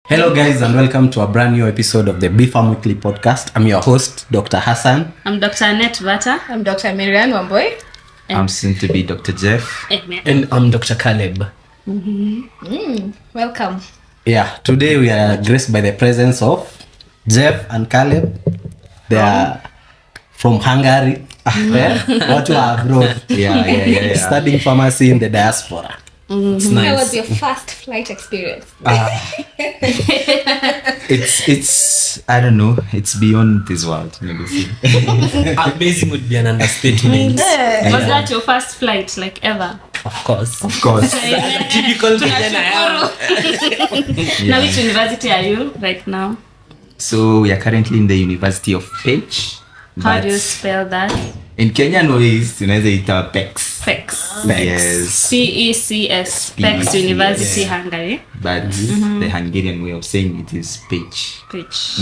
Hello guys and welcome to a brand new episode of the BFAM Weekly Podcast. I'm your host, Dr. Hassan. I'm Dr. Annette Vata. I'm Dr. Miriam Wamboy. I'm soon to be Dr. Jeff. And I'm Dr. Caleb. Welcome. Yeah, today we are graced by the presence of Jeff and Caleb. They are from Hungary. What you are abroad. Yeah. Studying pharmacy in the diaspora. It's nice. How was your first flight experience? It's I don't know, it's beyond this world, maybe. Amazing would be an understatement. Was that your first flight, like ever? Of course. Typical Kenyan I am. Now, which university are you right now? So we are currently in the University of Page. How do you spell that? In Kenyan ways, tunaweza ita PEX. PEX. Yes. PECS. PEX University, yes. Hungary. But the Hungarian way of saying it is Page. Pitch.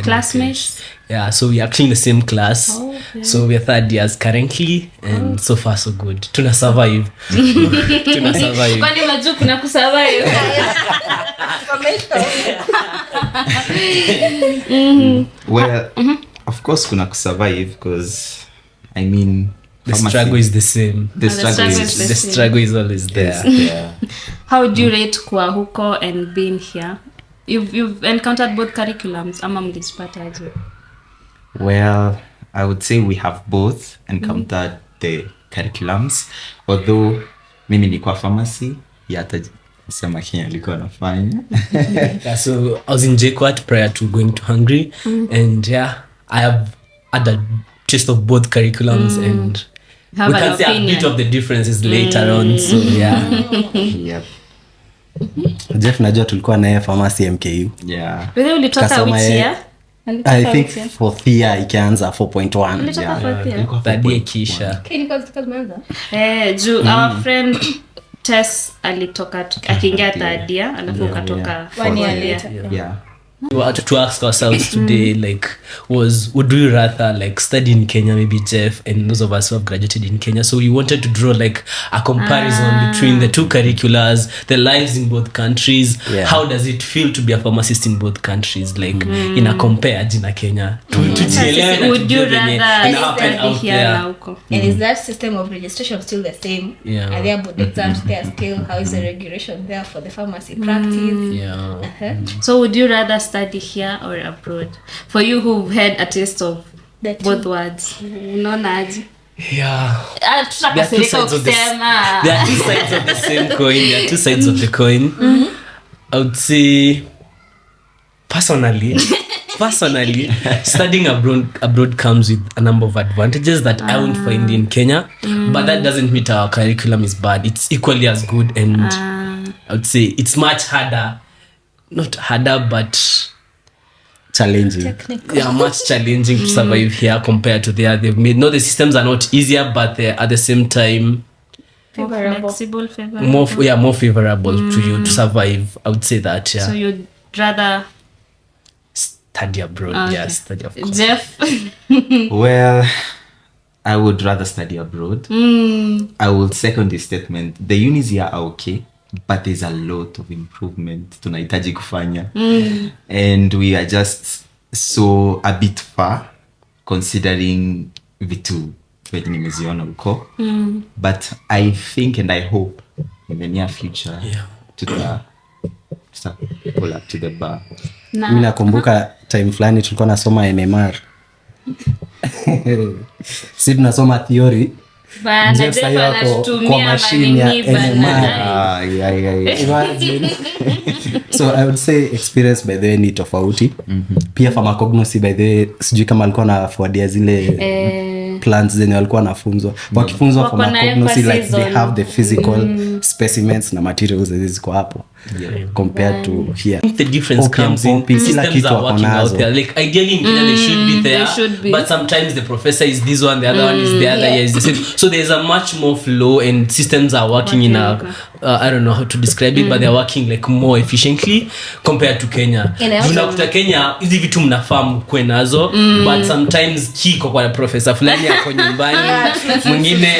Classmates? Yeah, so we are actually in the same class. Oh, okay. So we are third years currently, and so far so good. Tuna survive. Kwani unajua kuna kusurvive? Well, of course kuna survive because I mean The struggle is the same. the struggle struggle is is The struggle is always there. yeah. How do you rate kwa huko and being here? You've encountered both curriculums. Ama mlizipata aje? Well, I would say we have both encountered the curriculums, although mimi nilikuwa pharmacy, yata sema Kenya alikuwa anafanya. Yeah, so I was in JKUAT prior to going to Hungary, and yeah, I have had a taste of both curriculums, and Have we an can see a opinion. bit of the differences later on. So yeah. Yep. Jeff najua tulikuwa naye pharmacy MKU. Yeah. Wewe ulitoka Kasoma which ye- year? I think fourth year ikianza 4.1. Ulitoka fourth year? Third year kisha. Because manza. Juu our friend Tess alitoka akiingia third year alafu ukatoka 1 year fourth year. later. Yeah. We had to ask ourselves today, like, would we rather like study in Kenya, maybe Jeff and those of us who have graduated in Kenya? So we wanted to draw like a comparison between the two curriculars, the lives in both countries. Yeah. How does it feel to be a pharmacist in both countries? Like in a compare na Kenya. Tujielewe na Would you tujue venye rather ina happen study out here na there. huko? And is that system of registration still the same? Yeah. Are there board exams there still? How is the regulation there for the pharmacy practice? Yeah. So would you rather study here or abroad? For you who've had a taste of The two. both words. Unaona aje? Yeah. There are two Tutakasirika sides of the ukisema. There are two sides of the same coin. There are two sides of the coin. I would say, personally, studying abroad comes with a number of advantages that I won't find in Kenya. But that doesn't mean our curriculum is bad. It's equally as good, and I would say it's much harder. Not harder, but Challenging. yeah, much challenging to survive here compared to there. They've made the systems are not easier, but they're at the same time More Favorable. flexible, favorable. more favorable to you to survive. I would say that. Yeah. So you'd rather Study abroad. Okay. Yeah, study of course. Jeff? Well, I would rather study abroad. I will second this statement. The unis here are okay, but there's a lot of improvement tunahitaji kufanya. And we are just so a bit far considering vitu venye nimeziona huko. But I think and I hope in the near future tuta pull up to the bar. Mimi nakumbuka time fulani tulikuwa nasoma NMR. Si tunasoma theory. Bana, Jeff Jeff sayo ako kwa anatumia machine ya manini bana. NMR. Yeah. Imagine. So I would say experience by the way ni tofauti. Pia pharmacognosy by the way sijui kama alikuwa anafuadia zile plants zenye walikuwa wanafunzwa. Wakifunzwa Wako na pharmacognosy like emphasis they on- have the physical specimens na materials zenye ziko hapo compared to here. I think the difference Opium, comes in poppy, kila systems kitu are wako working out nazo. there. Like ideally in Kenya they should be there, should be. but sometimes the professor is this one, the other one is the other. Yeah, is the same. So there's a much more flow, and systems are working in a I don't know how to describe it, but they're working like more efficiently compared to Kenya. Unakuta Kenya hizi vitu mnafahamu kwe nazo, but sometimes kiko kwa professor fulani yako nyumbani, mwingine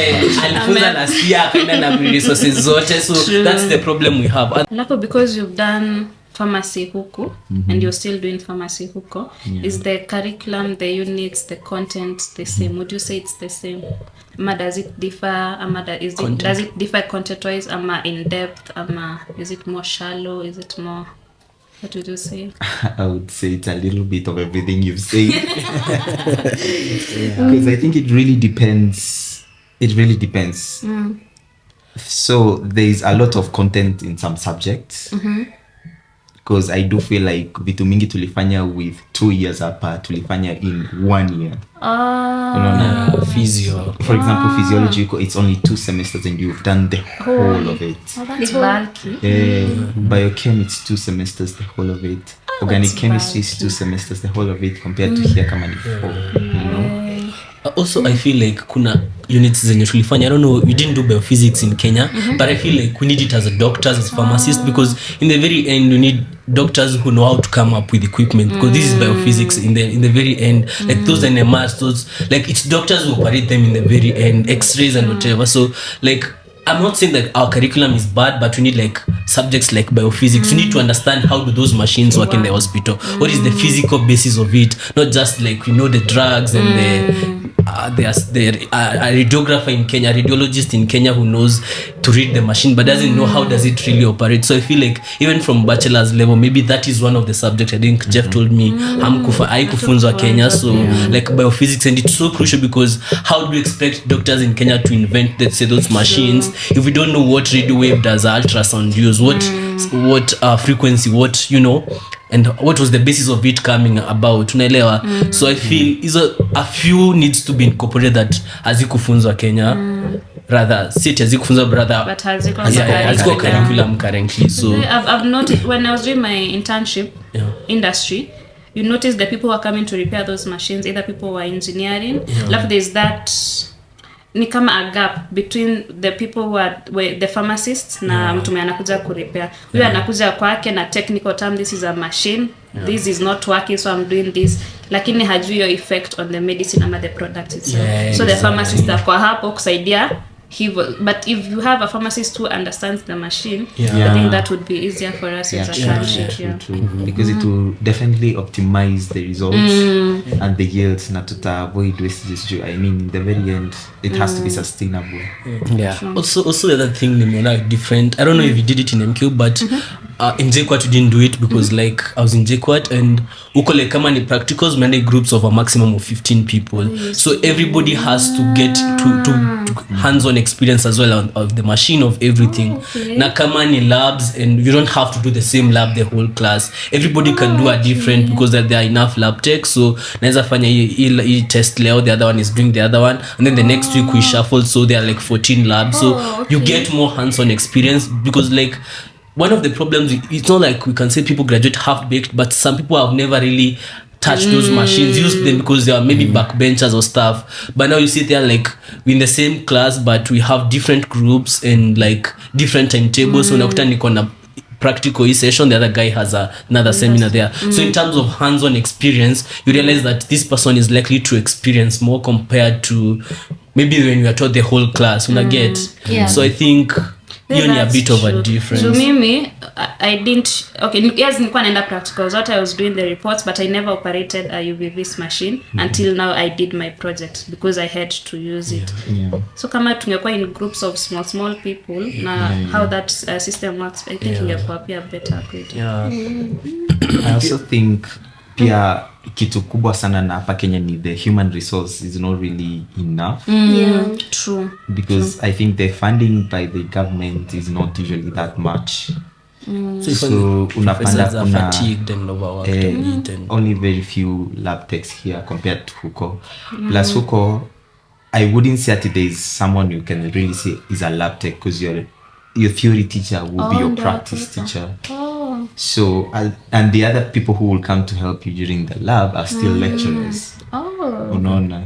alifunza na sia akaenda na resources zote, so that's the problem we have. Alafu because you've done pharmacy huku and you're still doing pharmacy huko, is the curriculum, the units, the content the same? Would you say it's the same? Ama does it differ? Ama does it differ content wise? Ama in depth? Ama is it more shallow? Is it more, what would you say? I would say it's a little bit of everything you've said. Because I think it really depends. It really depends. So there's a lot of content in some subjects. Because I do feel like vitu mingi tulifanya with 2 years apart, tulifanya in 1 year. Physio. For example, physiology, it's only 2 semesters and you've done the whole of it. That's bulky. Biochem, it's 2 semesters, the whole of it. Organic chemistry is 2 semesters, the whole of it, compared to here kama ni 4. You know? Also, I feel like kuna units zenye tulifanya. I don't know, we didn't do biophysics in Kenya, but I feel like we need it as a doctors, as pharmacists, because in the very end you need doctors who know how to come up with equipment, because this is biophysics in the very end, like those NMRs, those, like it's doctors who operate them in the very end, x-rays and whatever. So like I'm not saying that our curriculum is bad, but we need like subjects like biophysics. We need to understand how do those machines work in the hospital. What is the physical basis of it? Not just like we know the drugs and there's a radiographer in Kenya, a radiologist in Kenya who knows to read the machine but doesn't know how does it really operate. So I feel like even from bachelor's level, maybe that is one of the subjects. I think Jeff told me haikufunzwa Kenya, so like biophysics, and it's so crucial because how do we expect doctors in Kenya to invent, let's say, those machines if we don't know what radio wave does, ultrasound use, what frequency, what, you know, and what was the basis of it coming about, unaelewa? So I feel a few needs to be incorporated that hazikufunzwa Kenya, rather sit hazikufunzwa brother, but haziko curriculum currently. So I've noticed when I was doing my internship industry, you notice the people who are coming to repair those machines, either people who are engineering, like there's that ni kama a gap between the people who are the pharmacists na mtu mwenye anakuja kurepair. Huyo anakuja kwake na technical term, this is a machine, this is not working, so I'm doing this, lakini hajui your effect on the medicine ama the product itself. So the pharmacist kwa hapo kusaidia hivyo. But if you have a pharmacist who understands the machine, I think that would be easier for us as a country. True. Because it will definitely optimize the results and the yields, na tuta avoid wastage. I mean, in the very end, it has to be sustainable. Also the other thing nimeona different, I don't know if you did it in MQ, but in JKUAT we didn't do it because like I was in JKUAT and uko like kama ni practicals, many groups of a maximum of 15 people, so everybody has to get to hands-on experience as well of the machine, of everything. Na kama ni labs, and you don't have to do the same lab the whole class, everybody can do a different, because there are enough lab techs. So naweza fanya hii test leo, the other one is doing the other one, and then the next week we shuffle, so there are like 14 labs. So you get more hands-on experience, because like one of the problems, it's not like we can say people graduate half-baked, but some people have never really touched those machines, used them because they are maybe backbenchers or stuff. But now you see they're like we're in the same class, but we have different groups and like different timetables. So unakuta niko na practical session, the other guy has another seminar there. So in terms of hands-on experience, you realize that this person is likely to experience more compared to maybe when you are taught the whole class. So I think you need a bit of a difference. So mimi I didn't, yes, nilikuwa naenda practicals, what I was doing the reports, but I never operated a UVV's machine until now I did my project because I had to use it. So kama tungekuwa in groups of small people na how that system works, I think ingekuwa pia better. I also think pia kitu kubwa sana na hapa Kenya ni the human resource is not really enough. True. Because I think the funding by the government is not usually that much. So unapanda kuna fatigued and overworked and only very few lab techs here compared to huko. Plus huko, I wouldn't say that there is someone you can really say is a lab tech, because your theory teacher will be your practice teacher. So and the other people who will come to help you during the lab are still lecturers. Unaona.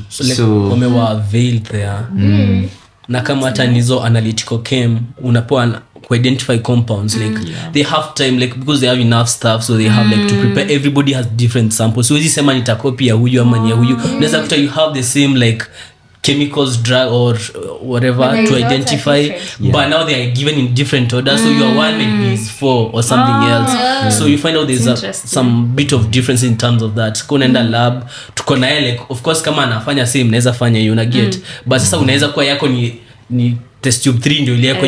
So wamewa veiled there. Na kama hata nizo analytical chem unapoa identify compounds, like they have time, like because they have enough staff, so they have like to prepare. Everybody has different samples, so hizi sema nitakopia huyu ama ni huyu, unaweza kuta you have the same like chemicals, drug or whatever But the to results are identify, different. but now they are given in different orders. So your one maybe is 4 or something else. So you find out there's some bit of difference in terms of that. Kunaenda lab, tuko na like, of course kama anafanya same naweza fanya hiyo na get, but sasa unaweza kuwa yako ni test tube 3 ndio ile yako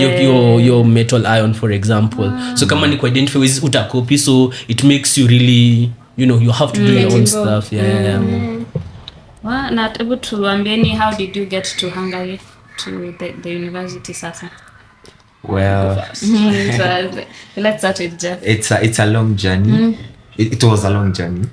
your metal ion for example. So kama ni ku identify with utacopy, so it makes you really, you know, you have to do your own stuff. Yeah. Well, not able to ambieni, how did you get to Hungary, to the university sasa? Well, So, let's start with Jeff. it's a long journey. It was a long journey.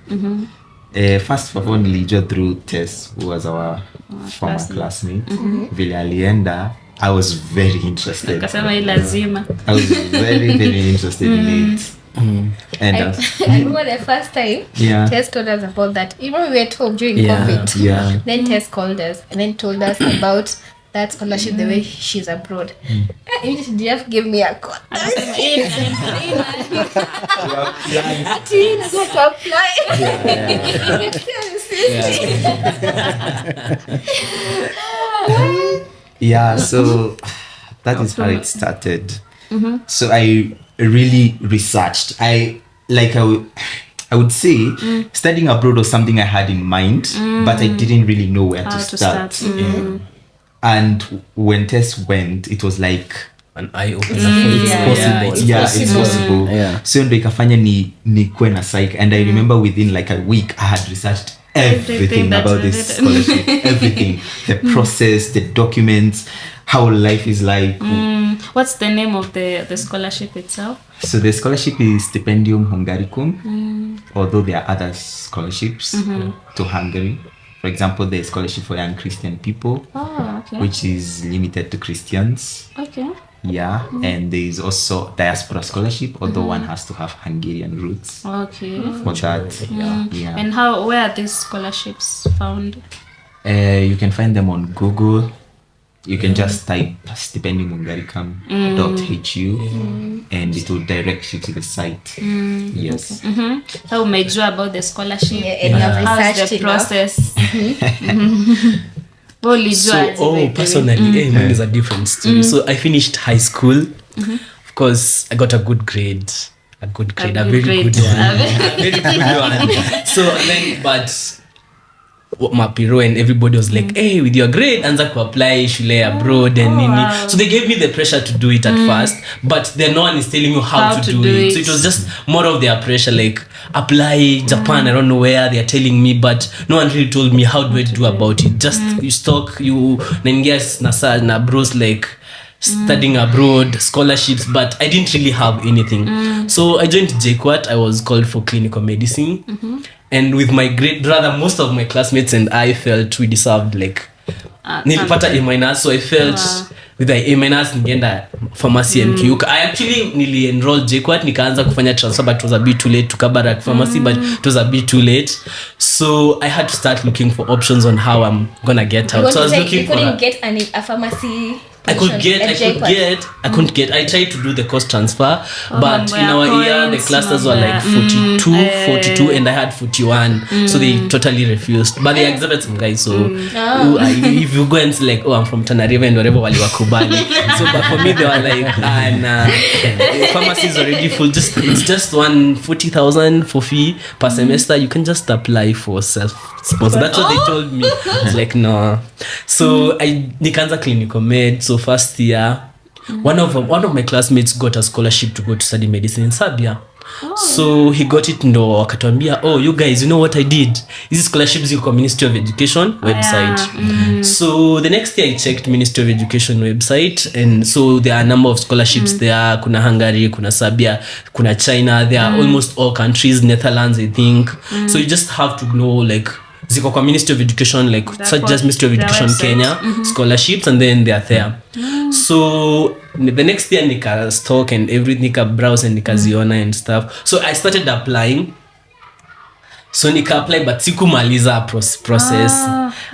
First of all, nilijua through Tess, who was our former classmate. Vile alienda, I was very interested. Kasema hii lazima. I was very, very interested in it. And I remember the first time Tess told us about that. Even we were at home during COVID. Yeah. Then Tess called us and then told us about that scholarship, the way she's abroad. And Jeff gave me a call. Yeah, so that is how it started. So I really researched. I would say studying abroad was something I had in mind, but I didn't really know where to start. And when Tess went, it was like an eye opener for it's possible. So ndo ikafanya ni kuwe na psych, and I remember within like a week I had researched everything about this scholarship. Everything, the process, the documents, how life is like. What's the name of the scholarship itself? So the scholarship is Stipendium Hungaricum, although there are other scholarships to Hungary. For example, there's scholarship for young Christian people, which is limited to Christians. Yeah, and there is also diaspora scholarship, although one has to have Hungarian roots. For that. Yeah. And where are these scholarships found? You can find them on Google. You can just type stipendiumhungaricum.hu and it will direct you to the site. Yes. How umejua about the scholarship? And how's the process? Personally, mine is a different story. So I finished high school. Of course, I got a good grade. A very good one. So then, but mapiro and everybody was like, hey, with your grade anza ku apply shule abroad and nini. So they gave me the pressure to do it at first, but then no one is telling you how to do it. So it was just more of their pressure, like apply Japan, I don't know where they are telling me, but no one really told me how do I do about it. Just you stock, you nanges na bros like studying abroad, scholarships, but I didn't really have anything. So I joined JKUAT. I was called for clinical medicine. And with my grade, rather most of my classmates and I felt we deserved like nilipata A-, so I felt with the A- ningeenda pharmacy and kiuka. I actually nili enrolled JKUAT, nikaanza kufanya transfer, but it was a bit too late to Kabarak pharmacy, but it was a bit too late. So I had to start looking for options on how I'm gonna get out. So I was looking for get a pharmacy. I couldn't get. I tried to do the cost transfer, but in our year the clusters were like 42, and I had 41, so they totally refused. But they accepted some guys. So if you go and say like, oh, I'm from Tanariva and whatever, wali wakubali. So but for me they were like, nah, the pharmacy is already full. It's just 140,000 for fee per semester. You can just apply for self-sponsor. That's what they told me. I was like, no. So I nikaanza clinical med. So first year, one of my classmates got a scholarship to go to study medicine in Serbia. So he got it ndo akatuambia, oh, you guys, you know what I did? These scholarships you come Ministry of Education website. So the next year I checked Ministry of Education website, and so there are a number of scholarships there. Kuna Hungary, kuna Serbia, kuna China. There are almost all countries, Netherlands, I think. So you just have to know like ziko kwa Ministry of Education, like such as Ministry of Education Kenya scholarships, and then they are there. So the next year nika stock and everything, nika browse and nika ziona and stuff. So I started applying. So nika apply, but sikumaliza process.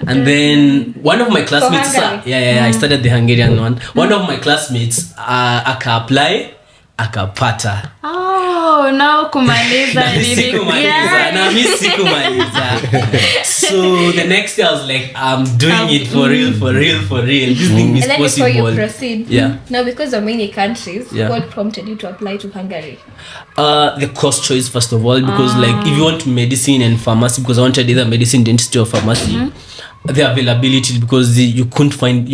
And then one of my classmates I started the Hungarian one. One of my classmates aka apply, akapata. Oh, now kumaliza Sikumaliza. Na mimi sikumaliza. So the next day I was like, I'm doing it for real. This thing is And then possible. before you proceed, Yeah. now because of many countries, Yeah. what prompted you to apply to Hungary? The cost choice first of all, because like if you want medicine and pharmacy, because I wanted either medicine, dentistry or pharmacy, the availability, because you can't find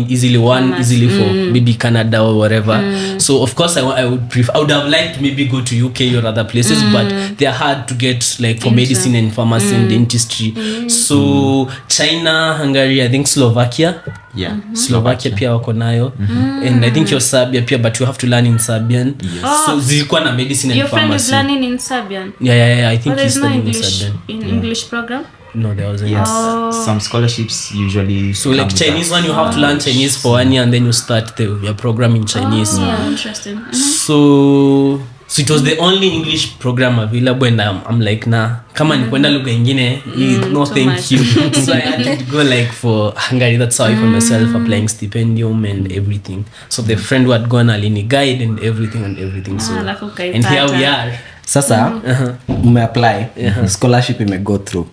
easily easily for maybe Canada or whatever. So of course I would have liked to maybe go to UK or other places, but they're hard to get like for medicine and pharmacy and dentistry. So China, Hungary, I think Slovakia Slovakia pia wako nayo, and I think you're Serbia pia, but you have to learn in Serbian. So zilikuwa na medicine and your friend pharmacy. is learning in Serbian. Yeah, I think There's he's no studying in English Serbian. English program. No, there wasn't. Yes, some scholarships usually. So like Chinese one, you have to learn Chinese for 1 year and then you start your program in Chinese. Interesting. So it was the only English program available, and I'm like, nah, kama ni kwenda lugha ingine, no thank much. you. So I had to go like for Hungary. That's how I found myself applying stipendium and everything. So the friend who had gone alini guide and everything. So alafu ukaipata. and here we are. Sasa umeapply, scholarship imego through.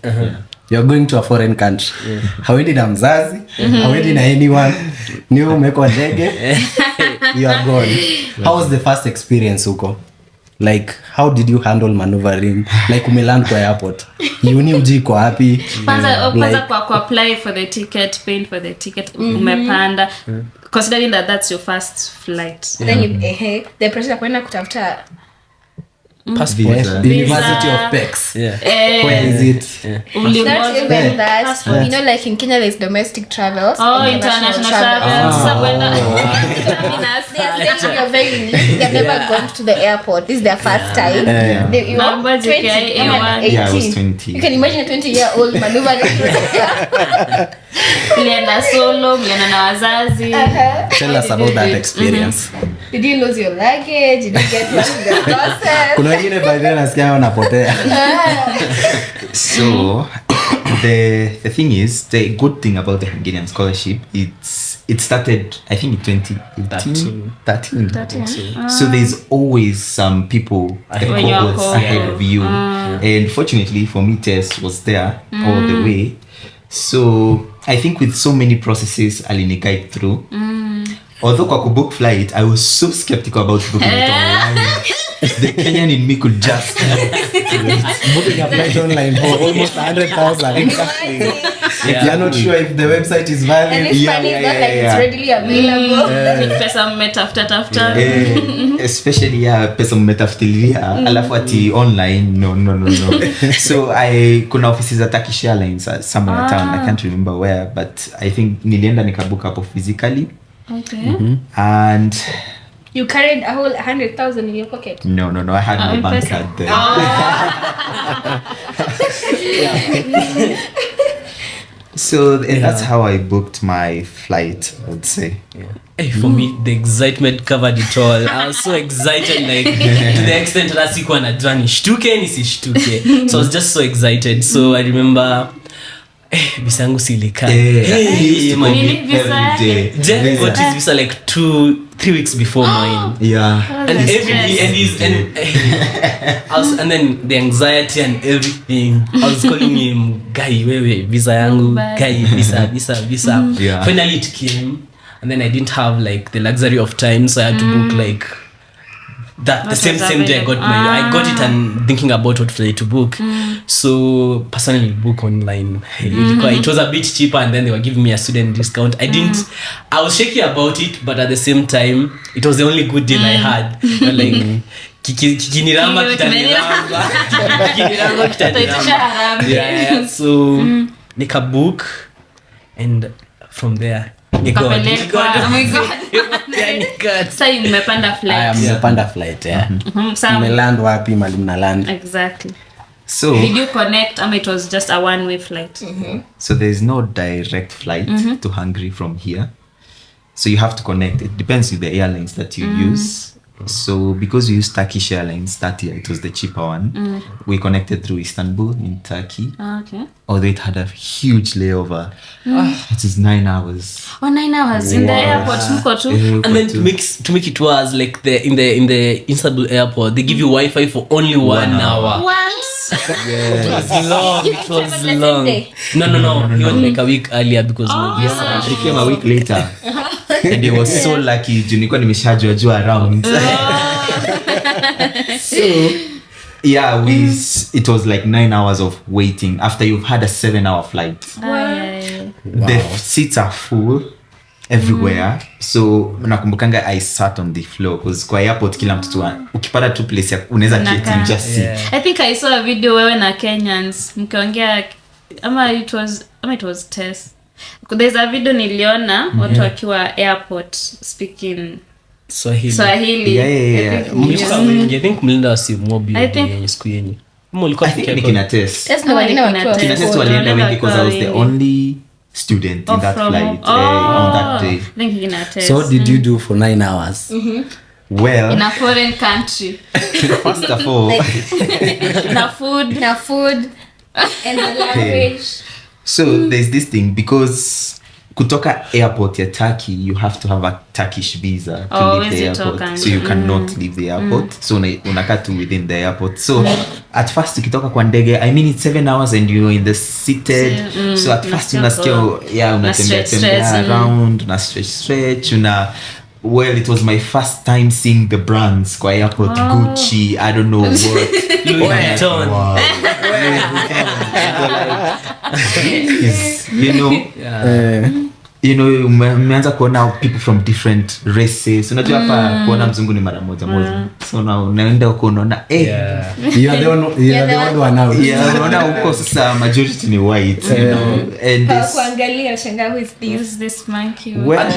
You're going to a foreign country. Hauendi na mzazi, hauendi na anyone. Ni umeko ndege. You are gone. How was the first experience huko? Like how did you handle maneuvering? Like umeland kwa airport. Uni uji kwa happy. Kwanza kwa apply for the ticket, paying for the ticket, umepanda. Considering that that's your first flight. Then you the process kwenda kutafuta Passport. University of Pex. Yeah. Where is it? not even that. You know, like in Kenya there's domestic travels. International travel. Sasa kwenda They are saying you're very new. They've never gone to the airport. This is their first time. You are Number 20, JKI, I'm at 18. Yeah, I was 20. You can imagine a 20-year-old maneuvering. mlienda solo, mlienda na wazazi. Tell us about that experience. Did you lose your luggage? Did you get lost in the process? Kuna wengine by then nasikia wanapotea. So the thing is, the good thing about the Hungarian scholarship, it started I think in 2013. So there's always some people ahead of you, and fortunately for me, Tess was there all the way. So I think with so many processes aliniguide through. Although kwa book flight, I was so skeptical about booking it online. The Kenyan in me could just Booking a flight online for almost 100,000. You're not sure if the website is valid. And it's funny, it's not like it's readily available. Pesa mmetafuta. Especially pesa mmetafutilia alafu ati online no. So kuna offices za Turkish Airlines somewhere in town. I can't remember where, but I think nilienda nikabook hapo physically. Okay. And You carried a whole 100,000 in your pocket. no, I had my bank pesa. card there. So and that's how I booked my flight, I would say. Hey, for me, the excitement covered it all. I was so excited, like to the extent that sikuwa najua nishtuke nisishtuke. So I was just so excited. So I remember visa yangu silika. Jeff got his visa like 2-3 weeks before mine. Yeah. And and then the anxiety and everything. I was calling him, guy, wewe visa yangu, guy, visa. Yeah. Finally it came, and then I didn't have like the luxury of time, so I had to book like that the same day I got I got it and thinking about what flight to book. So personally book online. It was a bit cheaper, and then they were giving me a student discount. I was shaky about it, but at the same time it was the only good deal I had. Like kikiniramba kitaniramba. Yeah. So nika book, and from there Sasa mmepanda flight. Mmepanda flight, mmeland wapi mali mnaland? Exactly. So did you connect? It was just a one-way flight. So there's no direct flight to Hungary from here. So you have to connect. It depends with the airlines that you use. So because we used Turkish Airlines that year, it was the cheaper one. We connected through Istanbul in Turkey. Okay. Although it had a huge layover. It is 9 hours. 9 hours in the airport. Mko tu. And then to make it worse, like in the Istanbul airport, they give you Wi-Fi for only 1 hour. What? It was long. It was the same long. day? No. He went like a week earlier because He came a week later. And he was so lucky. Nilikuwa nimeshajua around. So yeah, it was like 9 hours of waiting after you've had a 7-hour flight. The seats are full everywhere. So nakumbukanga I sat on the floor because kwa airport kila mtu ukipata tu place unaweza keti just sit. I think I saw a video wewe na Kenyans mkiongea ama it was test. There's a video niliona watu wakiwa airport speaking Swahili. Yeah. I think mlinda wasimobi yenye siku yenye. I think nikina test. Kina test walienda wengi because I was the only student in that flight on that day. So what did you do for 9 hours? Well, in a foreign country. First of all, na food and the language. So there's this thing because kutoka airport ya Turkey you have to have a Turkish visa to leave the airport, so you cannot leave the airport. So unakaa tu within the airport. So at first ukitoka kwa ndege, I mean it's 7 hours and you're in the seated. So at first unasikia unatembea around, una stretch, well, it was my first time seeing the brands kwa airport. Gucci, I don't know what. Louis Vuitton. Wow. You know, umeanza kuona people from different races. Unajua hapa kuona mzungu ni mara moja. So unaenda huko unaona you are the one now. Unaona huko sasa majority ni white, you know. And kuangalia shanga who is this monkey. Well,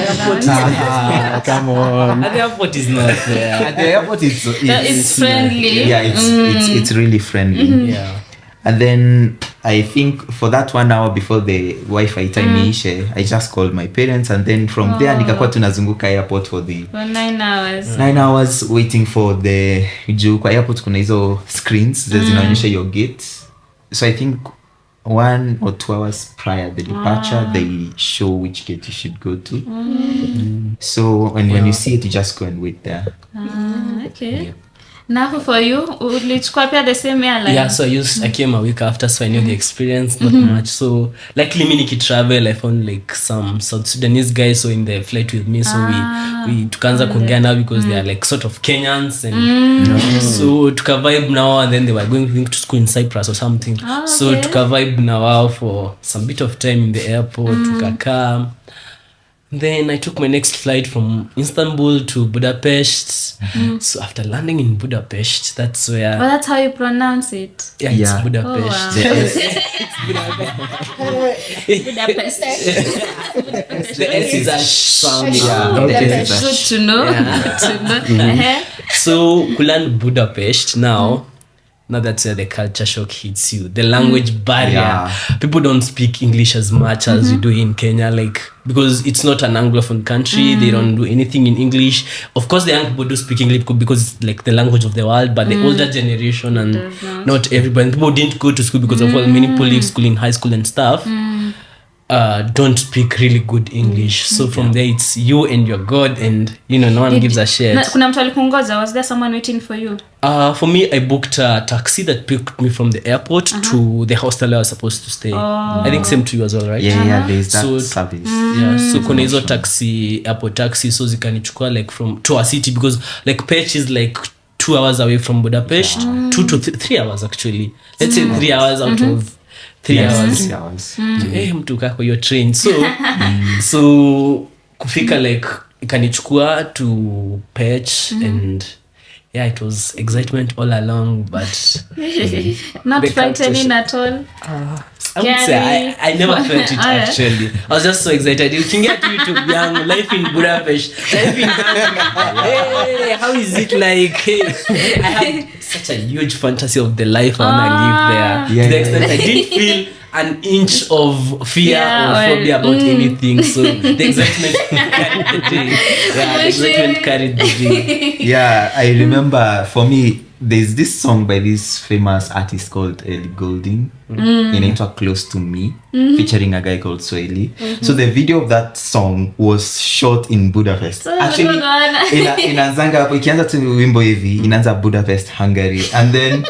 come on. At the airport is not there. At the airport it's friendly. Yeah, it's really friendly. Yeah. And then I think for that 1 hour before the Wi-Fi time iishe, I just called my parents, and then from there nikakuwa tunazunguka airport for 9 hours. 9 hours waiting for the juu kwa airport kuna hizo screens zinaonyesha your gate. So I think 1 or 2 hours prior the departure they show which gate you should go to. So when you see it you just go and wait there. Okay. Yeah. Now for you, ulichukua pia the same airline? Yeah, so I came a week after, so I knew the experience not much. So luckily me travel, I found like some South Sudanese guys so in the flight with me. So we tukaanza kuongea now because they are like sort of Kenyans, and so tuka vibe now, and then they were going to school in Cyprus or something. So tuka vibe now for some bit of time in the airport. Tukakaa. Then I took my next flight from Istanbul to Budapest. So after landing in Budapest, that's where... Well, that's how you pronounce it. Yeah, it's Budapest. Oh, wow. Budapest. The S is a sound. Good to know. So, kuland Budapest now that's where the culture shock hits you. The language barrier. Yeah. People don't speak English as much as we do in Kenya, like, because it's not an Anglophone country. They don't do anything in English. Of course, the young people do speak English because it's like the language of the world, but the older generation and not everybody. People didn't go to school because of all many people leave school in high school and stuff. Don't speak really good English. So from there it's you and your God, and no one gives a shit. Kuna mtu alikungoza? Was there someone waiting for you? For me, I booked a taxi that picked me from the airport to the hostel I was supposed to stay. I think same to you as well, right? Yeah, there's that service. Yeah, so kuna hizo taxi, airport taxi, so zikanichukua like to a city, because like Pech is like 2 hours away from Budapest. 2 to 3 hours actually. Let's say 3 hours out of 3 hours. 3 hours. Mtu kaa kwa hiyo train. So kufika like ikanichukua to Pech, and yeah, it was excitement all along, but not frightening at all. I would say I never felt it actually. I was just so excited. You can get YouTube young life in Budapest, life in Hungary. Hey, how is it like? Hey, I have such a huge fantasy of the life I want to live there. Yeah, To the yeah, extent I didn't feel an inch of fear or phobia about anything. So the excitement carried the day. Yeah, the excitement carried the day. Yeah, I remember for me, there's this song by this famous artist called Ellie Goulding, inaitwa Close to Me, featuring a guy called Swahili. So the video of that song was shot in Budapest. Actually, inaanzanga hapo, ikianza tu wimbo hivi, inaanza Budapest, Hungary. And then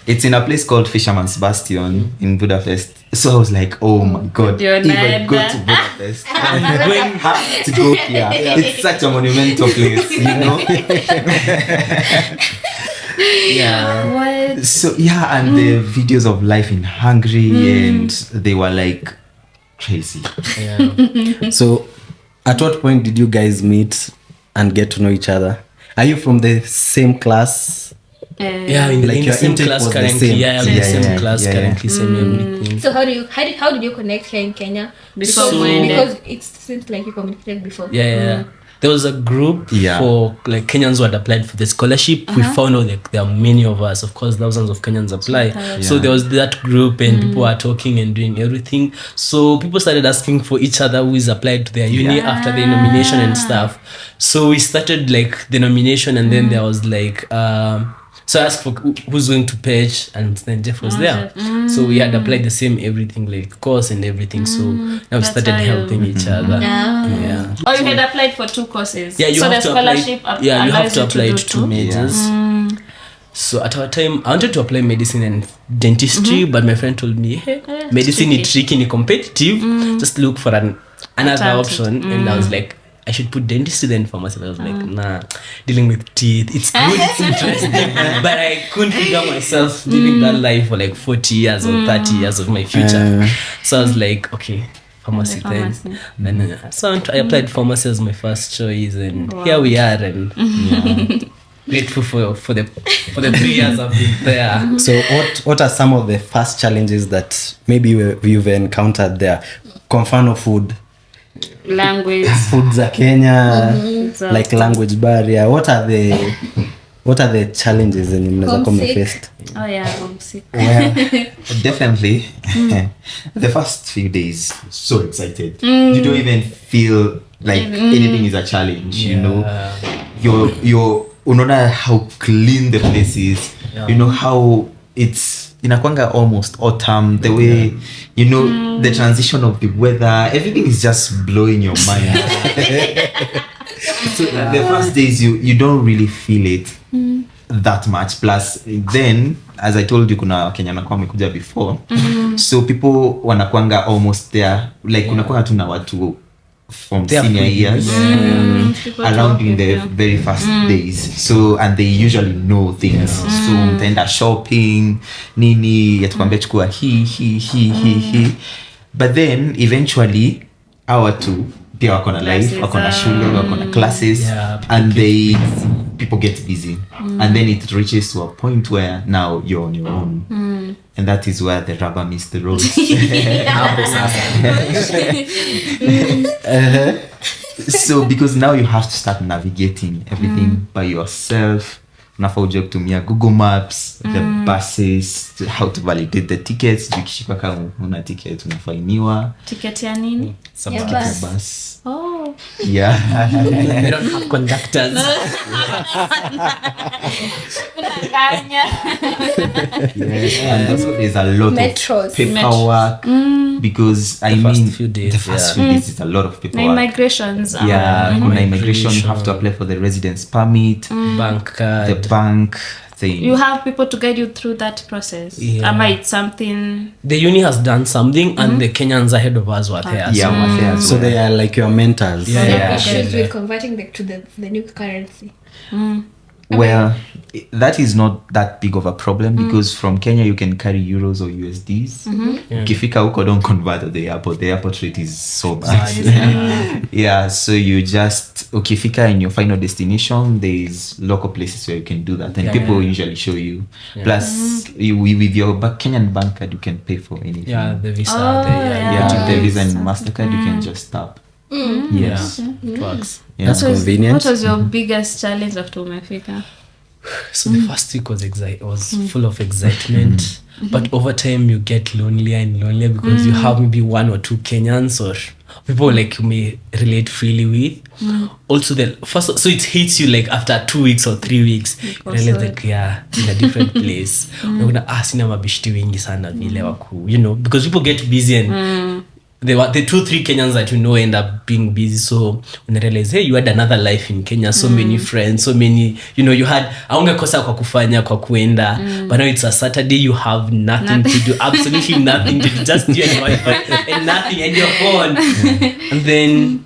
it's in a place called Fisherman's Bastion in Budapest. So I was like, oh my God, if I go to Budapest, I'm going have to go here. It's such a monumental place, you know? Yeah. What? So yeah, and the videos of life in Hungary, and they were like crazy. Yeah. So, at what point did you guys meet and get to know each other? Are you from the same class? Yeah, in Like the your same intake class was the currently. same. Yeah, Yeah, the same yeah, class yeah, currently, same everything. So how did you connect here in Kenya? Before So- Because it seems like you communicated before. Yeah. There was a group Yeah. for like Kenyans who had applied for the scholarship. We found out like there are many of us. Of course, thousands of Kenyans apply. So there was that group, and people were talking and doing everything. So people started asking for each other who is applied to their uni after the nomination and stuff. So we started like the nomination, and then there was like so I asked for who's going to page, and then Jeff was there. So we had applied the same everything, like course and everything. So now we started how you- helping each other. Yeah. Oh, you had applied for 2 courses. Yeah, you so have the to apply. scholarship Yeah, you have allows to apply do to 2 two. majors. So at our time, I wanted to apply medicine and dentistry, but my friend told me, hey, medicine is tricky and competitive. Just look for another Alternative. option. And I was like, I should put dentistry then pharmacy. I was like, nah, dealing with teeth, it's good, it's interesting. But I couldn't figure myself living that life for like 40 years or 30 years of my future. So I was like, okay, pharmacy then. Then so I applied pharmacy as my first choice, and here we are. And grateful for the 3 years I've been there. So, what are some of the first challenges that maybe you've encountered there? Kwa mfano food. Language. Food za Kenya, So- like language barrier. What are the challenges zenye mnaweza kuwa mmefaced? Oh yeah, homesick. Well, definitely. The first few days, so excited. You don't even feel like anything is a challenge. You know, you're unaona how clean the place is. You know how it's inakwanga almost autumn. The way you know the transition of the weather, everything is just blowing your mind. So the first days you don't really feel it that much. Plus then, as I told you, kuna Kenya nakuwa wamekuja before, so people wanakwanga almost there, like unakwanga tu na watu from They are senior pretty years People around talk in the with you. very first days, so and they usually know things. So mtaenda shopping nini, yatakwambia chukua hii, but then eventually our two pia wako na life, Classes, wako na shule, wako na classes, Yeah, and people get busy, and then it reaches to a point where now you're on your own, and that is where the rubber meets the road. So because now you have to start navigating everything by yourself. Unafaa ujue kutumia Google Maps, the buses, how to validate the tickets. Ukishikwa kama una ticket unafainiwa. Ticket ya nini? Yeah, The bus. bus. Oh. Yeah. They don't have conductors. Yes. And also there's a lot Metros. of paperwork because I The first mean few days, the first few days is a lot of Na paperwork. immigrations. Yeah, kuna immigration, you Immigration. have to apply for the residence permit, Bank card. the bank thing. You have people to guide you through that process. Yeah. Ama it's something. The uni has done something, and the Kenyans ahead of us were there. Yeah, we're there as So well. they are like your mentors. Yeah. Yeah, issues with converting to the new currency. Well, that is not that big of a problem because from Kenya you can carry euros or USDs. Ukifika huko, don't convert at the airport. The airport rate is so bad. Yeah, so you just ukifika in your final destination, there's local places where you can do that, and Yeah, people yeah. usually show you. Plus, with your Kenyan bank card, you can pay for anything. Yeah, the visa. Oh, Yeah, the Visa and Mastercard, you can just tap. Yes. It works. Yeah. That's convenient. What was your biggest challenge after umefika? So the first week was full of excitement, but over time you get lonelier and lonelier because you have maybe one or two Kenyans or people like you may relate freely with. Also, so it hits you like after 2 weeks or 3 weeks. You realize like in a different place. Unaona sina mabishti wengi sana vile waku, because people get busy and the 2-3 Kenyans that end up being busy, so when I realized, hey, you had another life in Kenya, so many friends, so many, you had aungekosa kwa kufanya kwa kuenda, but now it's a Saturday, you have nothing to do, absolutely nothing to do, just you and your wife and nothing and your phone. And then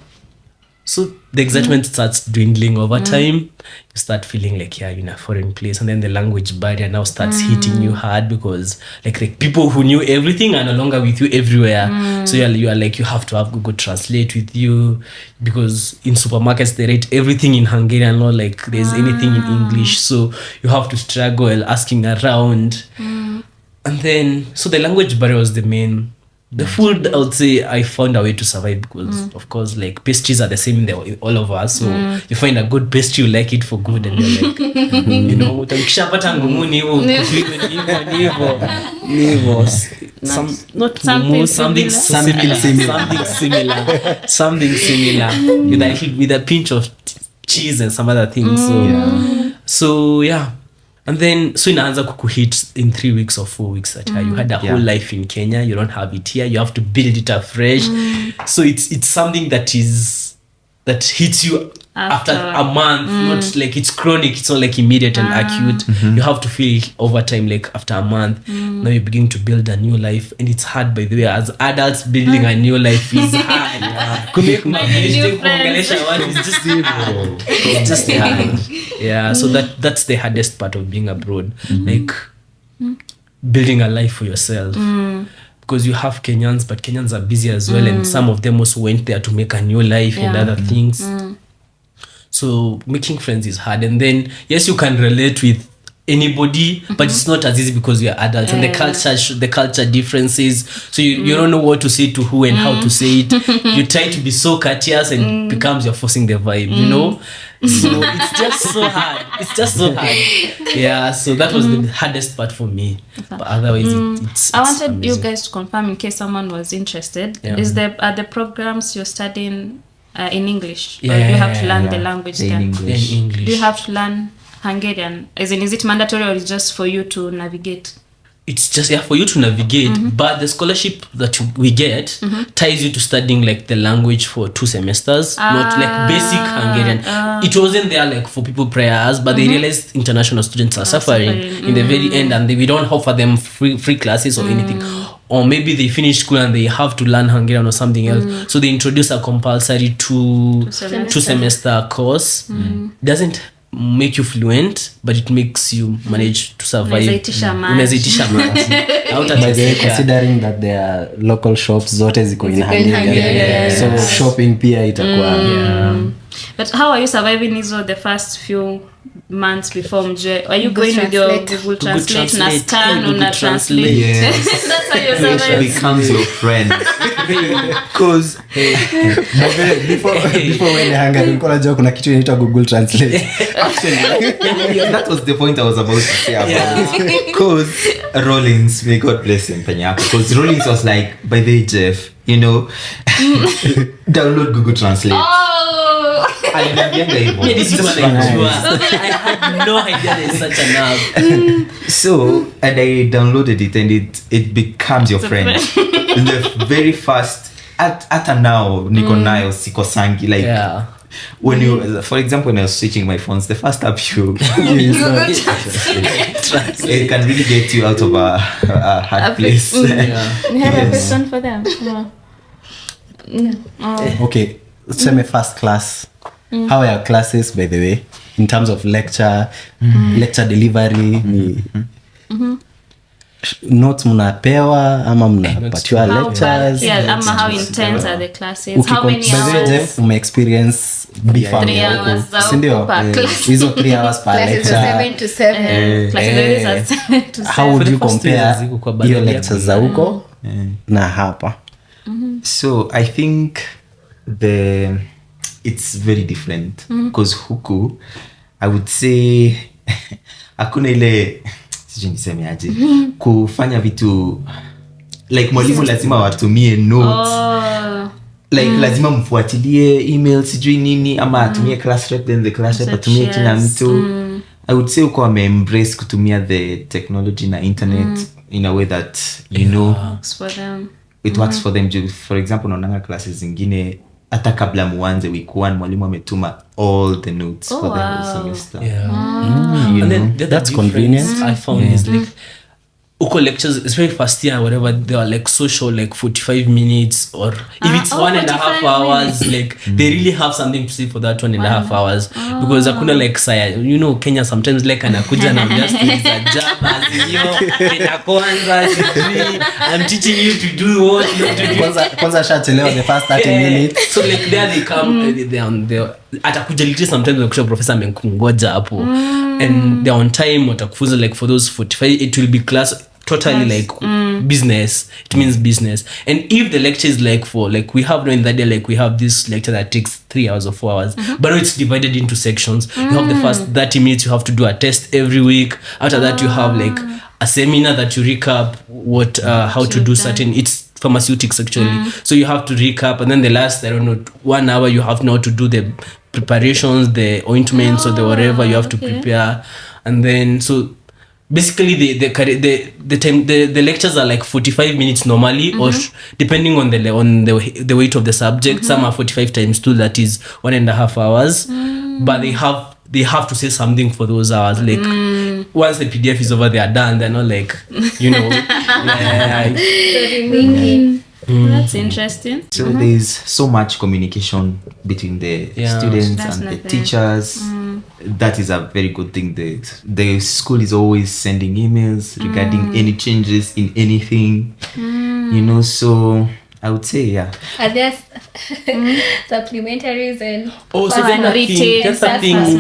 so the excitement starts dwindling over time. You start feeling like you're in a foreign place, and then the language barrier now starts hitting you hard because like people who knew everything are no longer with you everywhere. So you are like, you have to have Google Translate with you, because in supermarkets they rate everything in Hungarian, not like there's anything in English, so you have to struggle asking around. And then so the language barrier was the main. The food, I would say, I found a way to survive because, of course, like pastries are the same in all of us. So you find a good pastry, you like it for good, and you're like, utakishapata ngumu ni hivyo, something similar with a pinch of cheese and some other things. So yeah. And then so inaanza kukuhit in 3 weeks or 4 weeks that you had a whole life in Kenya, you don't have it here, you have to build it afresh. So it's something that hits you after a month, not like it's chronic, it's not like immediate and acute. You have to feel it over time, like after a month. Now you're beginning to build a new life, and it's hard, by the way. As adults, building a new life is hard. It's just hard. Yeah, so that's the hardest part of being abroad, like building a life for yourself. Because you have Kenyans, but Kenyans are busy as well, and some of them also went there to make a new life and other things. So making friends is hard, and then yes, you can relate with anybody, but it's not as easy because we are adults, and the culture differences, so you don't know what to say to who and how to say it. You try to be so courteous and becomes you're forcing the vibe, so it's just so hard. Yeah, so that was the hardest part for me, but otherwise it's I wanted amazing. you guys to confirm in case someone was interested. Are the programs you're studying in English, or do you have to learn the language in then? English. In English. Do you have to learn Hungarian? As in, is it mandatory, or is it just for you to navigate? It's just for you to navigate, but the scholarship that we get ties you to studying like the language for 2 semesters, not like basic Hungarian. It wasn't there like for people prior us, but they realized international students are suffering in the very end, and we don't offer them free classes or anything. Or maybe they finish school and they have to learn Hungarian or something else, so they introduce a compulsory two semester course. Doesn't make you fluent, but it makes you manage to survive. Unawezaitisha maji. Unawezaitisha maji. By the way, considering that there are local shops zote ziko in Hungary, so shopping pia itakuwa But how are you surviving the first few months before mjue? Are you going with your Google Translate na scan or na translate? Yes. That's how you English survive. becomes your friend. Because before when Hungary ulikuwa unajua kuna kitu inaitwa Google Translate. actually, that was the point I was about to say about it. Because Rollins, may God bless him, because Rollins was like, by the way, Jeff, download Google Translate. Oh! Aliniambianga hivyo. Yeah, this is what I do. I had no idea there's such an app. So, and I downloaded it, and it becomes your friend. In the very first, at now, niko nayo siko sangi, like when you, for example, when I was switching my phones, the first app you use, it can really get you out of a hard place. You have a question for them? Okay, semi first class. How are your classes, by the way, in terms of lecture delivery? Notes mnapewa ama mnapatiwa lectures? How intense are the classes? How many hours? Jeff, experience before 3 hours za sindio? Hizo 3 hours per Classes are 7 to 7. Classes are 7 to 7. How would you compare ziko kwa hiyo badala lectures za huko na hapa? So I think it's very different because huku, I would say hakuna ile sijui niseme aje kufanya vitu like mwalimu lazima watumie notes like lazima mfuatilie email sijui nini ama atumie class rep, then the class rep atumie kila mtu. I would say uko embrace kutumia the technology na internet in a way that you know works for them. It works for them. For example, unaona classes zingine hata kabla muanze week 1 mwalimu ametuma all the notes for the whole semester. And then that's convenient. I found is like uko lectures, especially first year, whatever, they are like social, like 45 minutes, or if it's 1.5 hours, like they really have something to say for that 1.5 hours. Because hakuna like saya, you know, Kenya sometimes like anakuja na just is a job as you Kenya kwanza sijui I'm teaching you to do what you to do. Kwanza shachelewa the first 30 minutes. So like there they come, they on the atakuja literally sometimes the professor amengoja hapo and they're on time, watakufunza like for those 45 it will be class totally like business. It means business. And if the lecture is like for like we have in that day, like we have this lecture that takes 3 hours or 4 hours, but now it's divided into sections. You have the first 30 minutes, you have to do a test every week. After that you have like a seminar that you recap what how to do certain, it's pharmaceutics actually, so you have to recap, and then the last 1 hour you have now to do the preparations, the ointments or the whatever you have to prepare. And then so basically the time the lectures are like 45 minutes normally, or depending on the weight of the subject, some are 45 times 2, that is 1.5 hours, but they have to say something for those hours. Like once the PDF is over, they are done. They're not like, you know. That's interesting. So there's so much communication between the students and the teachers. That is a very good thing. The school is always sending emails regarding any changes in anything, you know. So I would say, Are there supplementaries and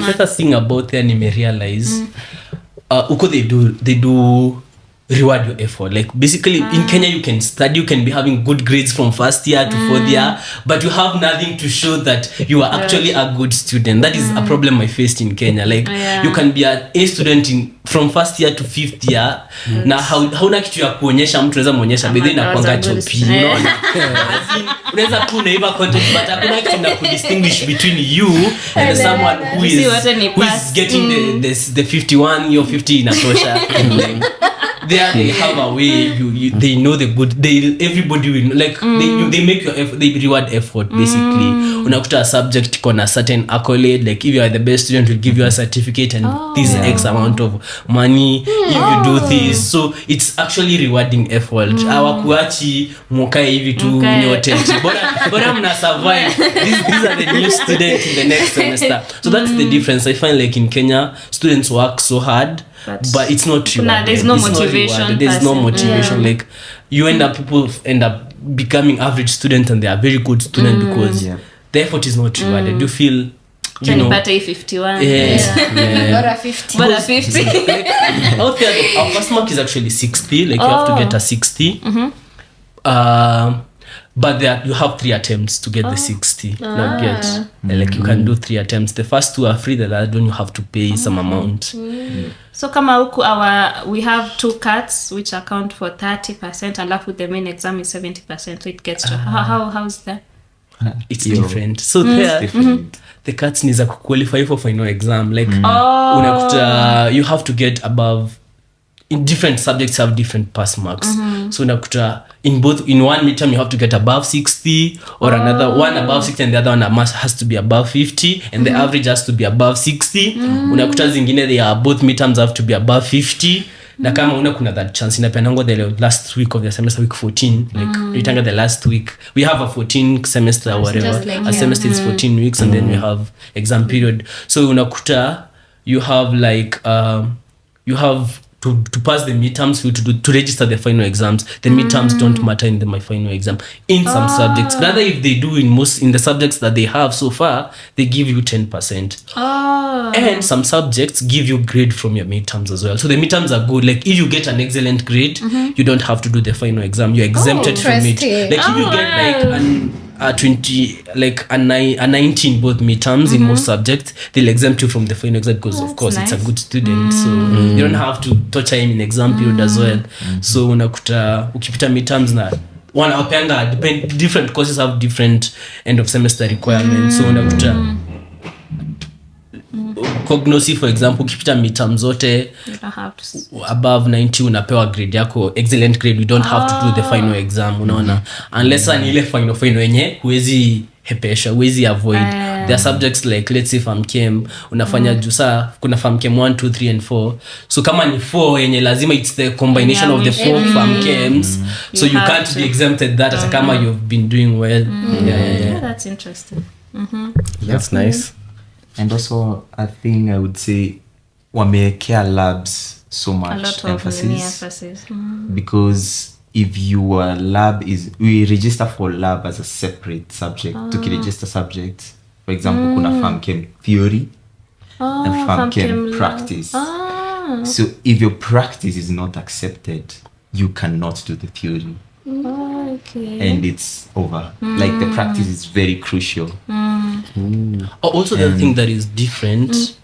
that's a thing about the anime realize. Uko they do reward your effort. Like basically in Kenya you can study, you can be having good grades from first year to fourth year, but you have nothing to show that you are actually a good student. That is a problem I faced in Kenya. Like you can be an A student from first year to fifth year. Na hauna kitu ya kuonyesha, mtu anaweza muonyesha but then anakuanga chopi, unaona. Unaweza tu naiva content but hakuna kitu na kudistinguish between you and someone who is getting the 51, your 50 inatosha. There they have a way they know the good, everybody will like they make your effort, they reward effort basically. Unakuta a subject iko na certain accolade, like if you are the best student will give you a certificate and this X amount of money if you do this. So it's actually rewarding effort. Hawakuachi mukae hivi tu nyote bora mna survive. These are the new students in the next semester. So that's the difference. I find like in Kenya students work so hard but it's not rewarded. There's no motivation. There's no motivation. Like people end up becoming average students and they are very good students because the effort is not rewarded. You feel you know 51. Bora 50. Out there our first mark is actually 60. Like you have to get a 60. But you have 3 attempts to get the 60. Not get like you can do 3 attempts. The first 2 are free, the other one you have to pay some amount. So kama huku we have 2 cuts which account for 30%, and alafu the main exam is 70%, so it gets to how's that? It's different. So there the cuts needs to qualify for final exam, like unakuta you have to get above. In different subjects have different pass marks. So unakuta in one midterm you have to get above 60, or another one above 60 and the other one has to be above 50, and the average has to be above 60. Unakuta zingine they are both midterms have to be above 50. Na kama kuna that chance inapenango the last week of the semester, week 14, like itanga the last week. We have a 14 semester or whatever. Like a semester is 14 weeks and then we have exam period. So unakuta you have like you have to pass the midterms, to register the final exams. The midterms don't matter in my final exam in some subjects. Rather, if they do in the subjects that they have so far, they give you 10%. And some subjects give you grade from your midterms as well. So the midterms are good. Like if you get an excellent grade, you don't have to do the final exam. You're exempted from it. Like if you get like 20 like a 19 both midterms in most subjects, they'll exempt you from the final exam because of course it's a good student, so you don't have to torture him in exam period as well. So unakuta ukipita midterms na wanawapanga different courses have different end of semester requirements, so unakuta cognosy for example ukipita midterm zote You don't have to above 90 unapewa grade yako excellent grade, you don't have to do the final exam, unaona, unless ni ile final yenye huwezi hepesha, huwezi avoid. There are subjects like let's say pharmchem unafanya juu saa kuna pharmchem 1 2 3 and 4, so kama ni 4 yenye lazima it's the combination of the 4 pharmchems, so you can't be exempted that hata kama you've been doing well. Yeah, that's interesting. That's nice. And also I think I would say wamekea labs so A much lot of emphasis. because if your lab is, we register for lab as a separate subject. Tukiregister subjects, for example kuna pharmchem theory and pharmchem practice. So if your practice is not accepted, you cannot do the theory. Okay. And it's over. Like the practice is very crucial. Also the other thing that is different,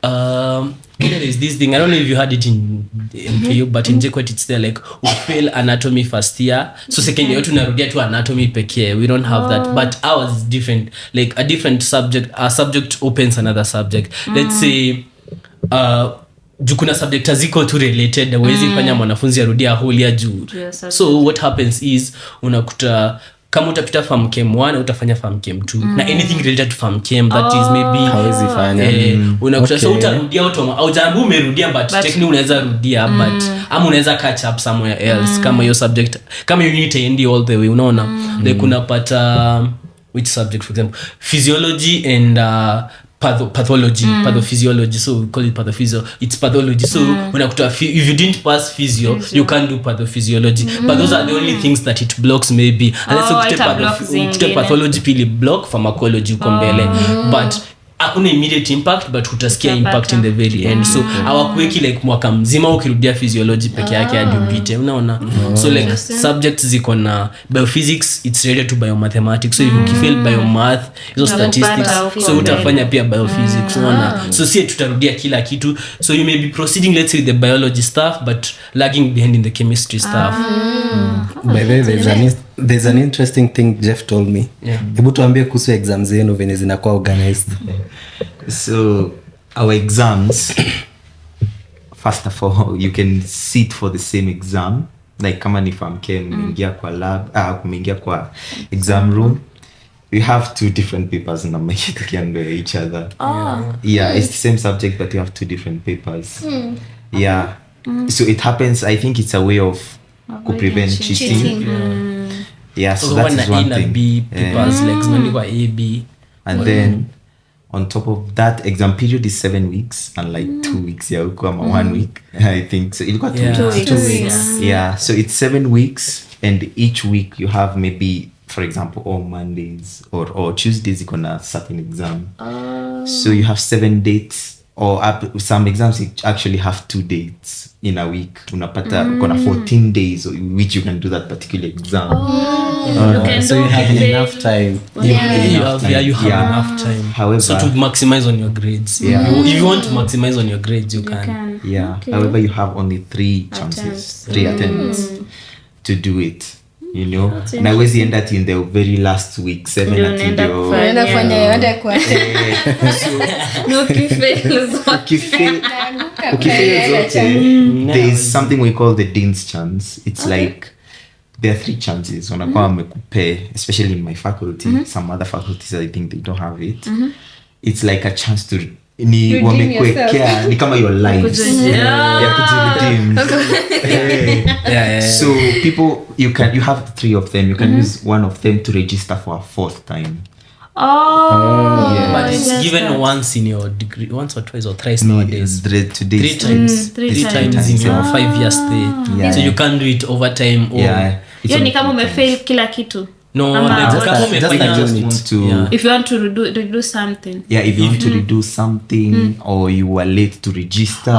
there is this thing, I don't know if you had it in MKU, but in JKUAT it's there, like we fail anatomy first year, so second year tunarudia tu anatomy pekee. We don't have that, but ours is different, like a different subject, a subject opens another subject. Let's say juu kuna subject haziko tu related, huwezi fanya mwanafunzi arudia whole year juu. So what happens is unakuta kama utapita pharmchem 1 utafanya pharmchem 2 na anything related to pharmchem that is maybe hawezi fanya. Unakuta so utarudia au jambo umerudia but technically unaweza rudia but ama unaweza catch up somewhere else kama your subject kama you need to end all the way, unaona. Like unapata which subject for example physiology and pathology, pathophysiology, so we call it pathophysio, it's pathology, so unakuta if you didn't pass physio you can't do pathophysiology, but those are the only things that it blocks maybe, unless ukute pathology pili block pharmacology uko mbele, but hakuna immediate impact but utasikia impact in the very end, so hawakuweki like mwaka mzima ukirudia physiology peke yake hadi upite, unaona. So like subjects ziko na biophysics, it's related to biomathematics, so if you fail biomath hizo statistics, so utafanya pia biophysics, unaona. So si tutarudia kila kitu, so you may be proceeding let's say with the biology stuff but lagging behind in the chemistry stuff. By the way, there's an interesting thing Jeff told me. Hebu tuambie kuhusu exams zenu venye zinakuwa organized. So our exams, first of all, you can sit for the same exam. Like kama ni pharmchem, umeingia kwa lab, umeingia kwa exam room. We have 2 different papers na tukiangalia each other. Yeah, it's the same subject but you have 2 different papers. Yeah. So it happens, I think it's a way of prevent cheating. Yeah, so that is one thing. B papers like zimeandikwa A B. And then on top of that, exam period is 7 weeks and like 2 weeks yeah, ama 1 week I think, so ilikuwa 2 weeks. Yeah, so it's 7 weeks and each week you have maybe for example all Mondays or Tuesdays you gonna certain exam. So you have 7 dates or some exams actually have 2 dates in a week. Unapata kuna 14 days which you can do that particular exam. So you have enough time. You have enough time. However, so to maximize on your grades. If you want to maximize on your grades, you can. Yeah. Okay. However, you have only 3 chances, 3 attempts to do it. You know, na wezi end that in the very last week 7 until there is something we call the dean's chance. It's like there are 3 chances unakuwa wamekupe, especially in my faculty. Some other faculties I think they don't have it. It's like a chance to ni wamekwekea ni kama your lives ya kujiredeem. So people you have 3 of them, you can use one of them to register for a 4th time. But it's given once in your degree, once or twice or thrice nowadays. 3 times. 3 times in your 5 years stay. So you can't do it over time or ni kama umefail kila kitu. No, if you want to redo something. Yeah, if you want to redo something or you were late to register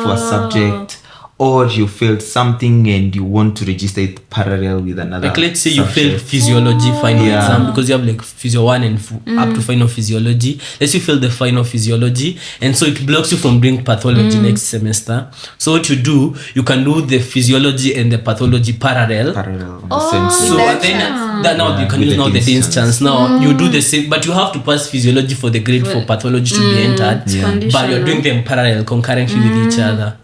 for a subject or you failed something and you want to register it parallel with another. Like let's say you subject. failed physiology final Yeah. exam because you have like physio 1 and up to final physiology. Let's say you fail the final physiology, and so it blocks you from doing pathology next semester. So what you do, you can do the physiology and the pathology parallel. Parallel on the same So side. and then that now you can with use the now the Dean's Dean's chance. Now you do the same, but you have to pass physiology for the grade for pathology to be entered. But you're doing them parallel, concurrently with each other.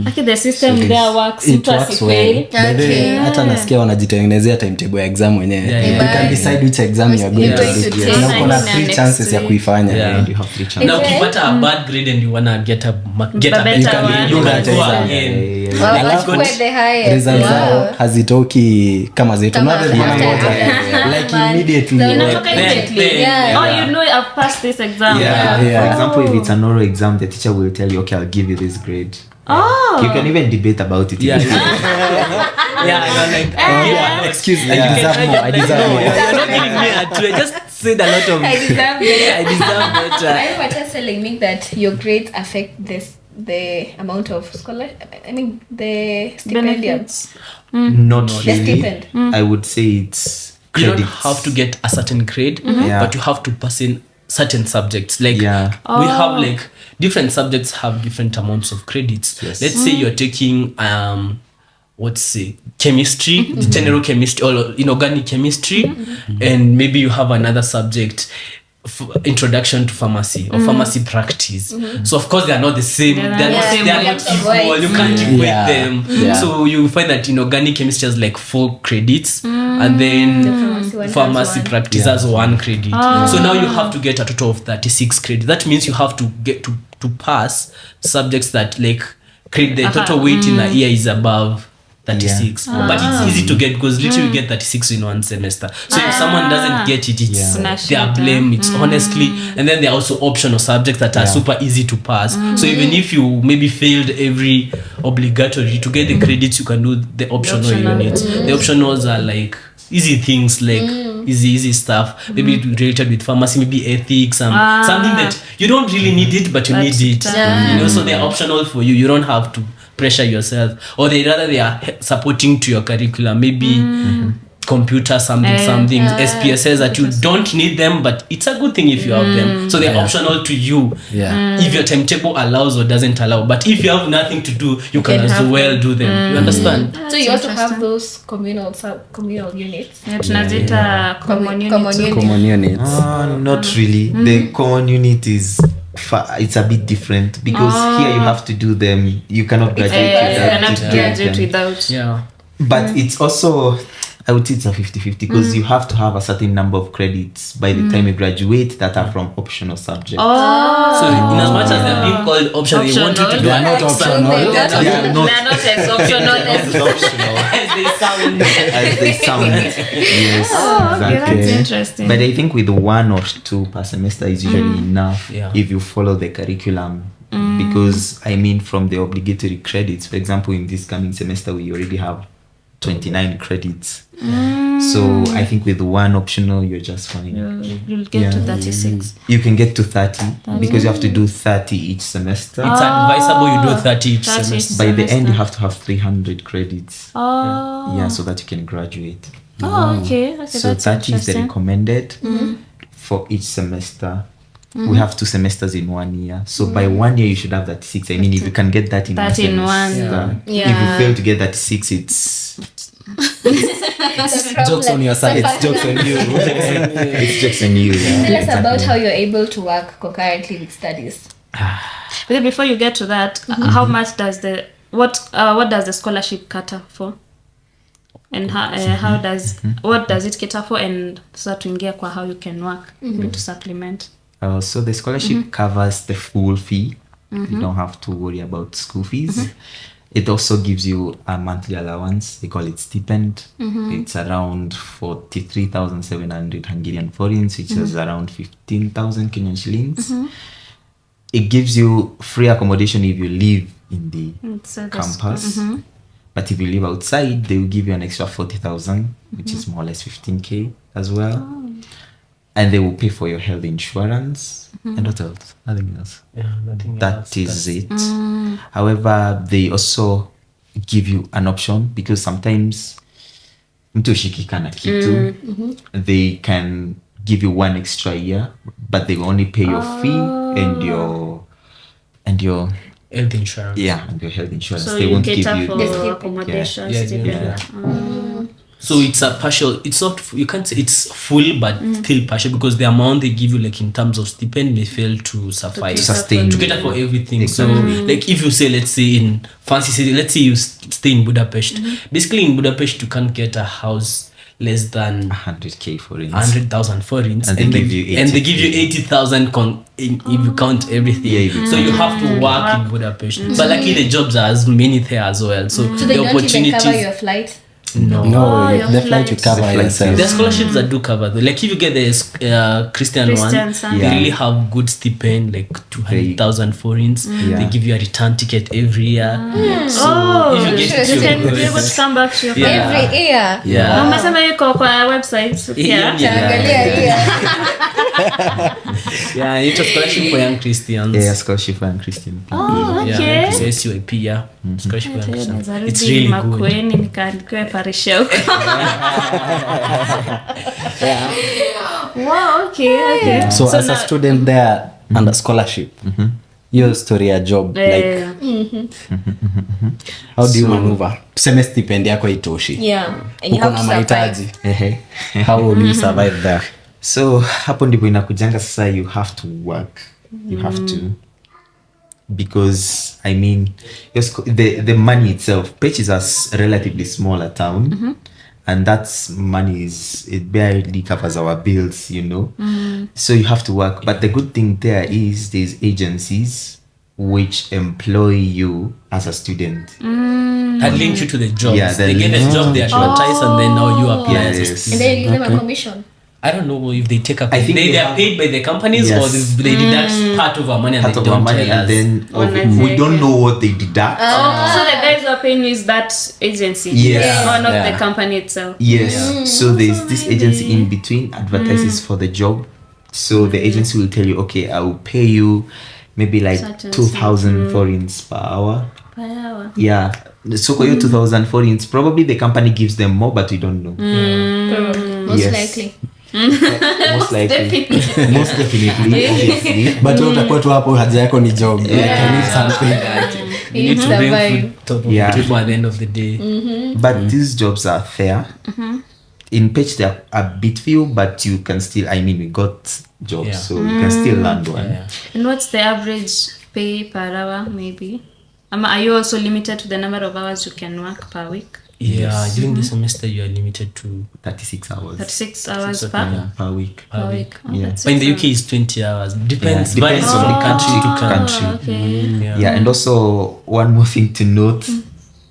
Okay, the system there works. It Mtu works well. asifail. By the way, hata nasikia wanajitengenezea timetable ya exam wenyewe. Yeah. You can decide which exam you are going You're to going do. to take. Na uko na Yeah. 3 chances ya kuifanya. Yeah. And you have 3 chances. Now ukipata a bad grade and you wanna get a better better one. grade, you can go again. Wow, Alafu, wachukue the highest. Results zao hazitoki kama zetu. Kama Not after- like immediately. Inatoka immediately. Yeah. Oh, you know I've passed this exam. Yeah. Yeah. For example, if it's an oral exam, the teacher will tell you, okay, I'll give you this grade. Oh. You can even debate about it. Yeah, if you yeah, you're like, Excuse me, yeah. I deserve more. I deserve No, more. you're not giving me a two. I just said a lot of. I deserve I it. deserve better. I remember just telling me that your grades affect the amount of the stipendium. Benefits. Not The really. stipend. I would say it's You don't credits. have to get a certain grade, Yeah. but you have to pass in certain subjects. Like Yeah. we have like different subjects have different amounts of credits. Yes. Let's say you're taking what's say chemistry, general chemistry, or inorganic chemistry, and maybe you have another subject. Introduction to pharmacy or pharmacy practice. So of course they are not the same. They are not equal. You can't equate Yeah. them. Yeah. So you find that inorganic chemistry has like 4 credits, and then pharmacy one pharmacy has one. practice has 1 credit. So now you have to get a total of 36 credits. That means you have to get to pass subjects that like the total weight in a year is above 36. But it's easy to get because literally you get 36 in 1 semester. So if someone doesn't get it, it's their blame. It's honestly, and then there are also optional subjects that are super easy to pass. So even if you maybe failed every obligatory, to get the credits you can do the optional units. The optionals are like easy things, like easy stuff, maybe related with pharmacy, maybe ethics, something that you don't really need it but you need it. So they're optional for you. You don't have to pressure yourself, or they are supporting to your curriculum, maybe computer something SPSS that you don't need them, but it's a good thing if you have them, so they're optional to you. If your timetable allows or doesn't allow, but if you have nothing to do, you can as well do them. You understand? So you also have those communal units. Yeah, tunaziita common units. Common units. Not really. The common unit is it's a bit different because here you have to do them. You cannot graduate Without. Yeah. But it's also, I would say it's a 50-50 because you have to have a certain number of credits by the time you graduate that are from optional subjects. So in as much as they're being called optional, they want you to do They are not optional. They are They are not as optional as optional as they sound. as they sound. Yes, okay, exactly. that's interesting. But I think with 1 or 2 per semester is usually enough Yeah. if you follow the curriculum. Because I mean, from the obligatory credits, for example, in this coming semester, we already have 29 credits. So I think with 1 optional, you're just fine. You'll get to 36. You can get to 30 because you have to do 30 each semester. It's advisable you do 30 each 30 semester. By the end, you have to have 300 credits. Oh. Yeah, so that you can graduate. Oh, okay. So That's 30 is the interesting. recommended for each semester. We have 2 semesters in 1 year. So by 1 year, you should have 36. I mean, if you can get that in 30 in one. semester, Yeah. if you fail to get 36, it's Jokes on your side. It's jokes on you. it's just a new. Tell us about how you're able to work concurrently with studies. But then before you get to that, how much does what does the scholarship cater for? And how does what does it cater for? And so tuingia kwa how you can work to supplement. So the scholarship covers the full fee. You don't have to worry about school fees. It also gives you a monthly allowance. They call it stipend. It's around 43,700 Hungarian forints, which is around 15,000 Kenyan shillings. It gives you free accommodation if you live in the campus. But if you live outside, they will give you an extra 40,000, which is more or less 15K as well. And they will pay for your health insurance. And what else? Nothing else. Yeah, nothing That else. is it. However, they also give you an option, because sometimes mtu ushikika na kitu, they can give you 1 extra year, but they will only pay your fee and your Health insurance. and your health insurance. So They you won't give cater you for accommodation, stipend. So it's a partial. It's not. You can't say it's full, but still partial, because the amount they give you, like in terms of stipend, may fail to suffice sustain. to cater for everything. So, like if you say, let's say in fancy city, let's say you stay in Budapest. Basically, in Budapest, you can't get a house less than 100k forints. 100,000 forints, And they give you and they give you 80,000 if you count everything. Yeah, if you so you have to work in Budapest. But luckily the jobs are as many there as well. So So the they don't even opportunities. cover your flight. No. No, your the flight you flights. cover The flights, yourself. There are scholarships that do cover though. Like if you get the Christian one, Christian, they really have good stipend, like 200,000 forints. Yeah. They give you a return ticket every year. So Oh, if you get you to can be able to come back to your Yeah. Every year. yeah. umesema yuko kwa website Yeah. Angalia here. Yeah, it's a scholarship for young Christians. Yeah, scholarship and Christian. Oh, okay. Yeah, it's SUIP, yeah. Scholarship for young Christians. It's Narudi really good. Makueni nikaandikiwe parisha huko. Wow, okay. So as now- a student there under scholarship, your story ya job, like how do you maneuver? Tuseme stipend yako itoshi. Yeah. And you Uko have na to mahitaji. survive. How will you survive there? So hapo ndipo inakujanga sasa, you have to work. You have to, because I mean the money itself, Pech is a relatively smaller town, and that's money it barely covers our bills, you know. So you have to work, but the good thing there is there's agencies which employ you as a student. That link you to the jobs. Yeah, they they get a link- job, they advertise, and then now you apply as a Yes. student. And then you give them a commission. I don't know if they take a I think they they are have- paid by the companies, Yes. or they deduct part of our money and Part they of our don't money, tell and us. then Wanna we take don't it. know what they deduct. So the guys who are paying you is that agency, Yes. or not Yeah. the company itself. Yes. So there's this agency in between advertises for the job. So the agency will tell you, okay, I will pay you maybe like Certain 2,000 forints per hour. Per hour. Yeah. So for your 2,000 forints, probably the company gives them more, but we don't know. Most Yes. likely. Most likely. Most definitely, obviously. But wewe utakuwa tu hapo, haja yako ni job. Like, I need something. You need to Survive. bring food top of Yeah. the table at the end of the day. But these jobs are fair. In Pech, they're a bit few, but you can still, I mean, we got jobs, Yeah. so you can still land one. Yeah. And what's the average pay per hour, maybe? Are you also limited to the number of hours you can work per week? Yeah, during the semester you are limited to 36 hours 36 hours Six per, per week. per week. Oh, Yeah. that's but in the 6 UK it's 20 hours. Depends, Yeah, varies depends from on country to hours. country. Oh, okay. Yeah, and also one more thing to note,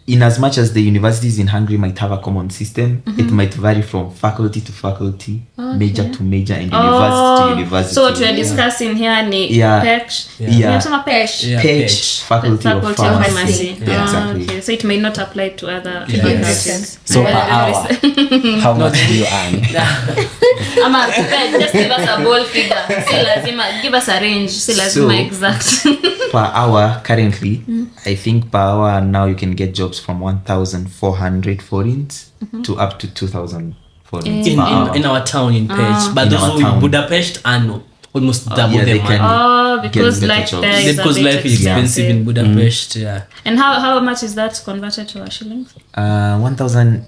in as much as the universities in Hungary might have a common system, it might vary from faculty to faculty, major to major, and university to university. So what we are discussing here ni Yeah. PECH. Yeah. Unasema PECH. Yeah, Pech, Pech. faculty of Faculty of pharmacy. Pharmacy. Yeah, Oh, exactly. okay. So it may not apply to other Yeah. faculties. So per hour, how much do you earn? Ama just give us a ball figure. Si lazima, give us a range. Si lazima So- exact. Per hour, currently, I think per hour now you can get jobs from 1,400 forints to up to 2,000 forints per hour. in our town in Pech. But In those our who in town. Budapest and almost double yeah, the they money. can. Oh, because Get better life jobs. there is Because a bit life is expensive in Budapest. Yeah. And how much is that converted to our shillings? 1,000,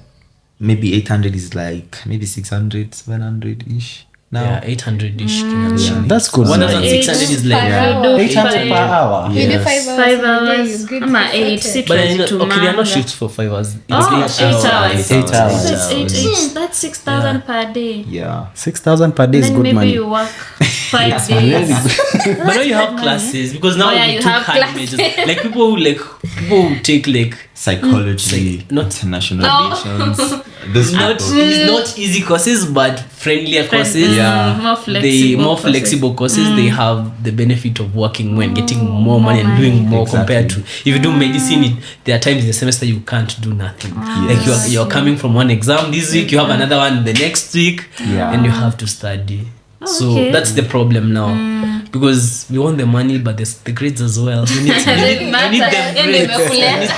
maybe 800 is like maybe 600, 700 ish now. Yeah, 800-ish Kenyan shillings. That's good. 1,600 is like 800 per hour. You do Yes. 5 hours. 5 a day, hours. you're good Ama to 8. start Si it. But twenty then, to okay, there are no manga. shifts for 5 hours. It's Oh, 8 hours. 8 hours. So it's 8. That's 6,000 per day. Yeah. 6,000 per day is Then good maybe money. you work 5 days. But now you have classes because now Oh, yeah, we you took have hard classes. majors. Like people who take like Psychology, not- international relations. Those not people. it's not easy courses but friendlier courses. More flexible. They more courses. flexible courses. They have the benefit of working more and getting more money and doing more Exactly. compared to if you do medicine. There are times in the semester you can't do nothing. Like you're coming from one exam this week, you have another one the next week, Yeah. and you have to study. So okay. that's the problem now. because we want the money but the grades as well. You need them grades.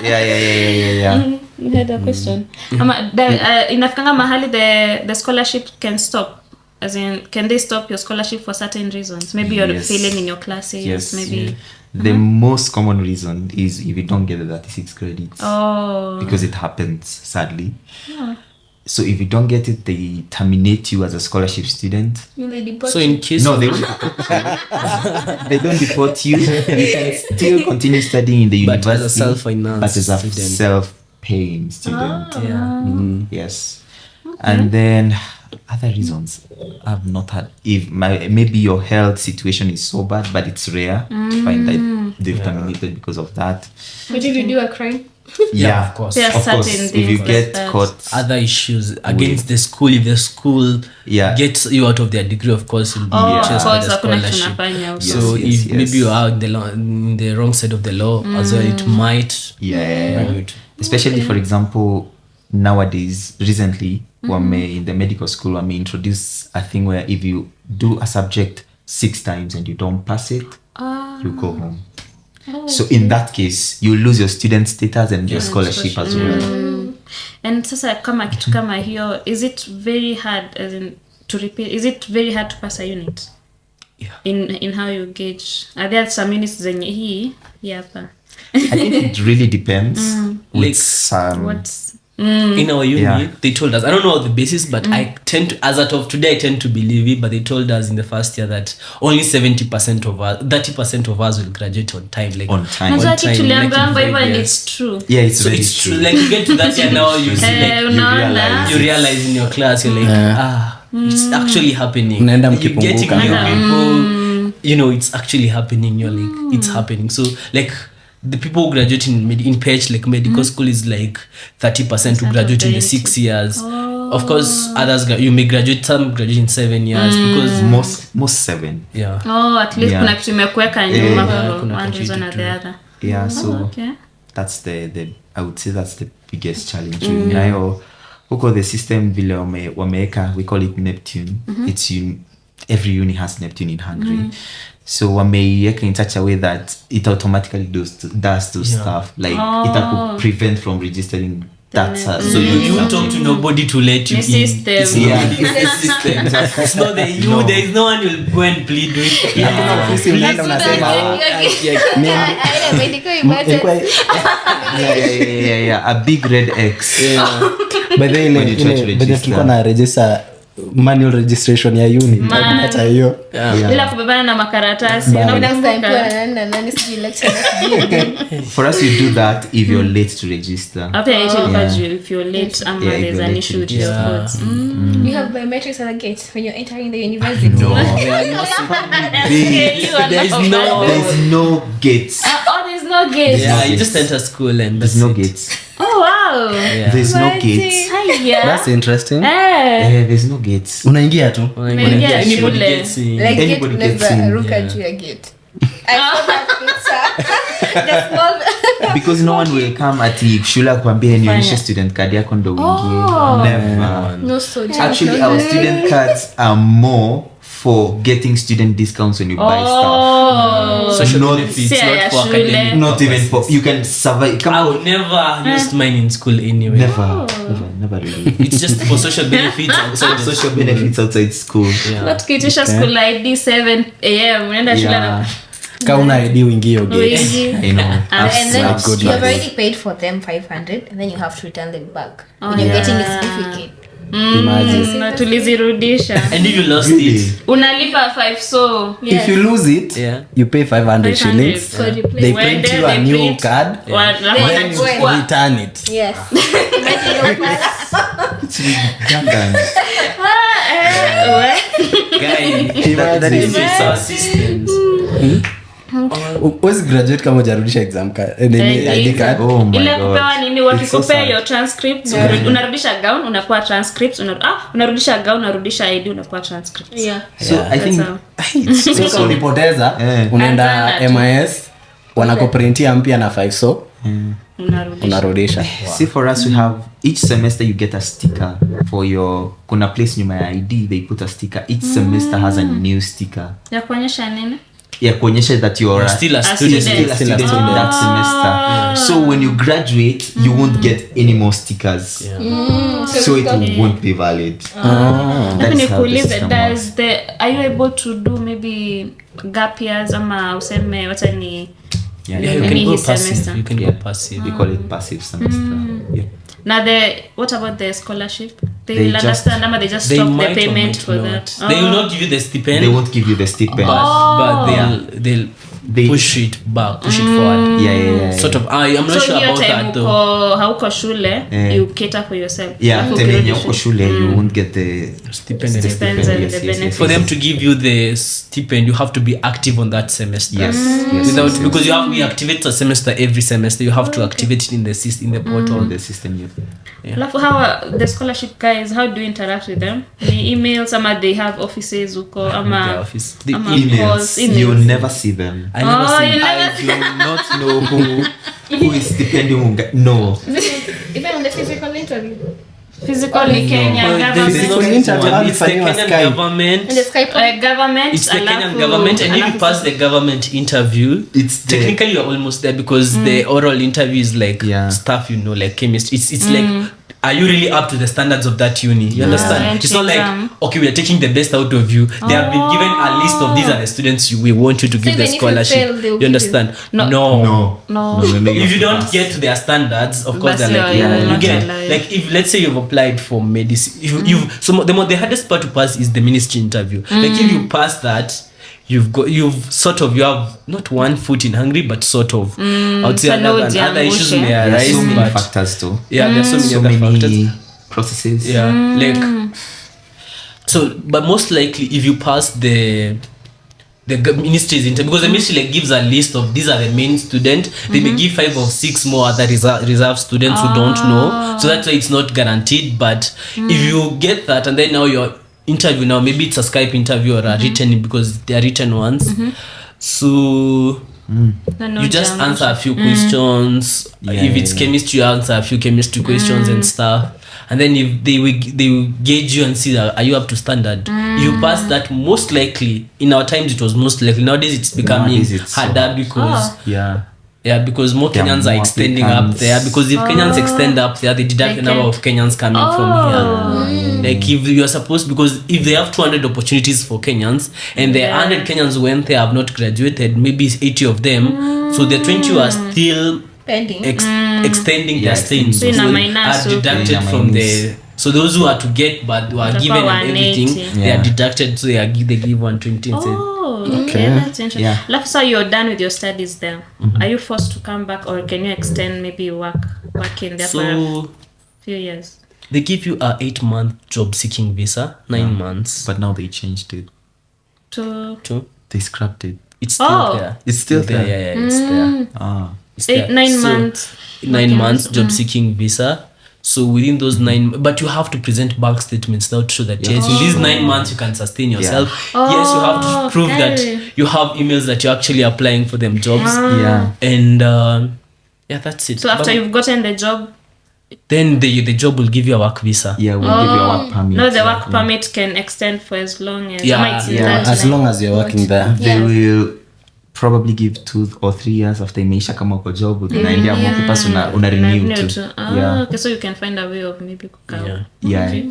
Yeah. You had a question. Inafikanga mahali the scholarship can stop. As in, can they stop your scholarship for certain reasons? Maybe you're failing in your classes. Yes. Maybe. The most common reason is if you don't get the 36 credits. Oh. Because it happens, sadly. Yeah. So if you don't get it, they terminate you as a scholarship student. So in case No, they won't. They don't deport you. You can still continue studying in the But university. as a self-financed but as a student. self-paying student. Yes. Okay. And then other reasons I've not had. If maybe your health situation is so bad, but it's rare to find that they've terminated because of that. But if you do a crime? Yeah, of course. There are Of certain course, things if you like get that. caught, Other issues against the school, if the school gets you out of their degree, of course you'll be chased by the scholarship. So if maybe you are in the wrong side of the law as well, it might especially for example nowadays, recently in the medical school may introduce a thing where if you do a subject 6 times and you don't pass it, you go home. So in that case you lose your student status and your scholarship as well. And sasa kama kitu kama hiyo, is it very hard as in to repeat? Is it very hard to pass a unit? In how you gauge? Are there some units zenye hii hapa? I think it really depends. Like What's in our uni, they told us, I don't know the basis, but I tend to, as of today, I tend to believe it, but they told us in the first year that only 70% of us, 30% of us will graduate on time. Like on time. Unajua kitu tuliambiwa hivyo and years. it's true. Yeah, it's So very it's true. like you get to that year now, you see, like, you realize in your class, you're like, it's actually happening. Unaenda You're getting mkipunguka. new people, you know, it's actually happening. You're like, it's happening. So like the people who graduate in PH, like medical school, is like 30% who graduate in the 6 years. Of course, others you may graduate, some graduate in 7 years because most 7. Yeah. Oh, at least kuna kitu imekuweka nyuma for kuna one kitu reason or the other. Yeah, so Okay. that's the I would say that's the biggest challenge. Nayo huko the system vile wameweka, we call it Neptune. It's every uni has Neptune in Hungary. So wameiweka in such a way that it automatically does stuff like it will prevent from registering that. So you talk to nobody to let you in. System. It's system. It's not the you. There is no one who will go and plead with. Ofisi unaenda unasema a big red X. by the When you try to way register. tulikuwa na register manual registration ya uni hata hiyo Bila kubebana na makaratasi. For us, you do that if you're late to register. After if you're late, there's an issue with your codes. You have biometrics at the gate when you're entering the university. There's no gates. There's no gate. Yeah, you just enter school and There's no gates. Oh wow. Yeah. There's no gates. that's interesting There's no gates. unaingia tu Unaingia Anybody shule. gets in. Like Anybody gate gets in. never ruka juu ya gate. I saw that picture. The small Because no one will come ati shule akwambia nionyeshe student card yako ndo uingie. Never. no soldier. Actually, our student cards are more for getting student discounts when you buy stuff. Social Not- benefits, See, not for shule. academic. Not even for you can survive. Come I on. would never used mine in school anyway. Never really. It's just for social benefits outside the Social benefits outside school. Not tukiitisha school ID 7 am unaenda shule na ka una ID uingie hiyo gate Wingi. I know. And then That's good you have life. already paid for them 500 and then you have to return them back when you're getting a certificate. imagine Na tulizirudisha. And if you lost Really? it, Unalipa 5 so if you lose it you pay 500 shillings For replace. they When print they you a new print- card Then you go and- return it Yes. Imagine your It's redundant. guy, That is it's our systems. uwezi graduate kama ujarudisha exam card ID card Oh my ile God. kupewa nini It's so wakikupea sad. your transcripts unarudisha gown unapewa transcripts unarudisha gown unarudisha ID unapewa transcripts. Yeah. So I think so ulipoteza unaenda Andana tu. MIS wanakoprintia mpya na 5 so unarudisha. See, for us, we have each semester you get a sticker for your kuna place nyuma ya ID, they put a sticker. Each semester has a new sticker. Ya kuonyesha nini? Yeah, kuonyesha that you're still a student. student. still a student in that semester. So when you graduate, you won't get any more stickers. So it won't be valid. Lakini That's how the nikuulize, system works. are you able to do maybe gap years ama useme wacha ni Yeah, Yeah, you Any can go his passive. semester. You can Yeah. go passive. we call it passive semester. Yeah. now what about the scholarship? They They will just- understand ama they just They stop the might or payment might for not. that? They will not give you the stipend. They won't give you the stipend. but they'll They- push it back, push it forward. Yeah. Sort of. I'm not So sure hiyo about time that though. hauko shule, you cater for yourself. Yeah, Alafu time yenye ukirudi uko shule. shule, you won't get the Stipend and Stipends and Yes, the yes, yes, benefits. For them to give you the stipend, you have to be active on that semester. Yes, Without because we activate a semester every semester. You have to activate it in the system, in the portal. on the system. Alafu how are the scholarship guys, how do you interact with them? Ni emails ama they have offices huko Their ama office. The ama Emails, calls, you'll never see them. I never Oh, seen. you never I do not know who is stipendium. No. Even on the physical interview. physical ni Kenya But there's government. not interview, one. how It's the alifanyiwa Kenyan Skype. government. And the Skype. Government It's the Kenyan alafu- government, and if you alafu- pass the government interview, It's the- technically you're almost there because the oral interview is like Yeah. stuff like chemistry. It's like, are you really up to the standards of that uni? You understand? Entry It's not like exam. okay, we are taking the best out of you. They have been given a list of these are the students we want you to give even the if you scholarship. fail, they'll You give understand? No. No. No. If you don't get to their standards, of course But they're like, you're you not get allowed. like if let's say you've applied for medicine, the hardest part to pass is the ministry interview. Like if you pass that, you have not one foot in Hungary, but sort of. I would say So no other issues jiangushe. may There are arise, so many but factors too. yeah, there's so many So other many factors. processes. Yeah, like so, but most likely if you pass the ministry's interview, because the ministry like gives a list of these are the main students, they may give 5 or 6 more other reserve students who don't know, so that's why it's not guaranteed. But if you get that and then now your interview, now maybe it's a Skype interview or a written, because they are written ones, so No you just jam. answer a few questions. If it's chemistry, you answer a few chemistry questions and stuff. And then if they will gauge you and see that are you up to standard. You pass that, most likely. In our times it was most likely. Nowadays it's becoming Nowadays it's harder because because more There are Kenyans are more extending up applicants. there, because if Kenyans extend up there, they deduct the number of Kenyans coming from here. Like if you are supposed, because if they have 200 opportunities for Kenyans and the 100 Kenyans went there have not graduated, maybe it's 80 of them, so the 20 are still Pending. extending their staying, so in a are minus, deducted in a from minus. the. So those who are to get but who are Watakuwa given and everything, 180. they are Yeah. deducted, so they give 120 and say, Okay, that's interesting. Yeah. Alafu so you're done with your studies there. Are you forced to come back or can you extend maybe work in there for a so few years? they give you a 8-month job seeking visa, 9 months. But now they changed it. to They scrapped it. it's still Oh. there. It's still there. Yeah, it's there. It's there. 9 So, months. 9 months job seeking visa. So within those 9, but you have to present bank statements now to show that yes, in these 9 months you can sustain yourself. Yes, you have to prove that you have emails that you're actually applying for them jobs. Yeah. And that's it. So after But you've gotten the job, then the job will give you a work visa. Yeah, we'll give you a work permit. no, the work permit can extend for as long as Yeah, it's yeah. that As like- long as you're working there. They will probably give 2 or 3 years after imeisha kama uko job unaendea more papers una renew New too. too. Yeah. Okay, so you can find a way of maybe kukaa. Yeah. Yeah. Okay.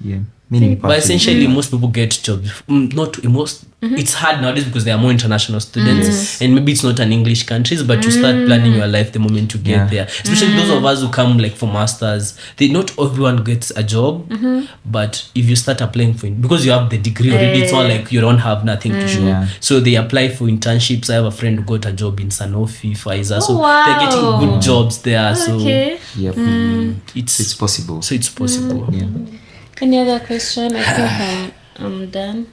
Yeah. Meaning But essentially, most people get jobs. Not most. It's hard nowadays because there are more international students, and maybe it's not an English countries. But you start planning your life the moment you get there. Especially those of us who come like for masters. Not everyone gets a job, but if you start applying for it, because you have the degree already, it's not like you don't have nothing to show. Yeah. So they apply for internships. I have a friend who got a job in Sanofi, Pfizer. So wow. they're getting good jobs there. So Okay. Yep. it's It's possible. so it's possible. Yeah. Any other question? I think I'm done.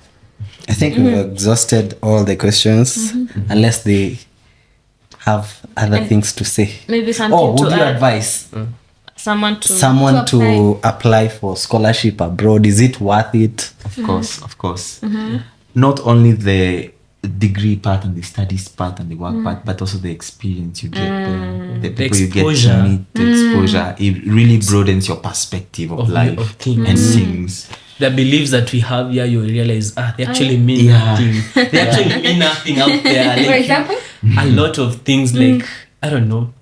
I think we've exhausted all the questions, unless they have other things to say. Maybe something Oh, to would you add. advise Someone to someone to apply for scholarship abroad? Is it worth it? Of course. Not only the degree part and the studies part and the work part, but also the experience you get there, the people you get exposure. to meet, the exposure. It really broadens your perspective of life of things. and things. The beliefs that we have here, you realize they actually mean nothing. They actually mean nothing out there. Like, For example? a lot of things like I don't know.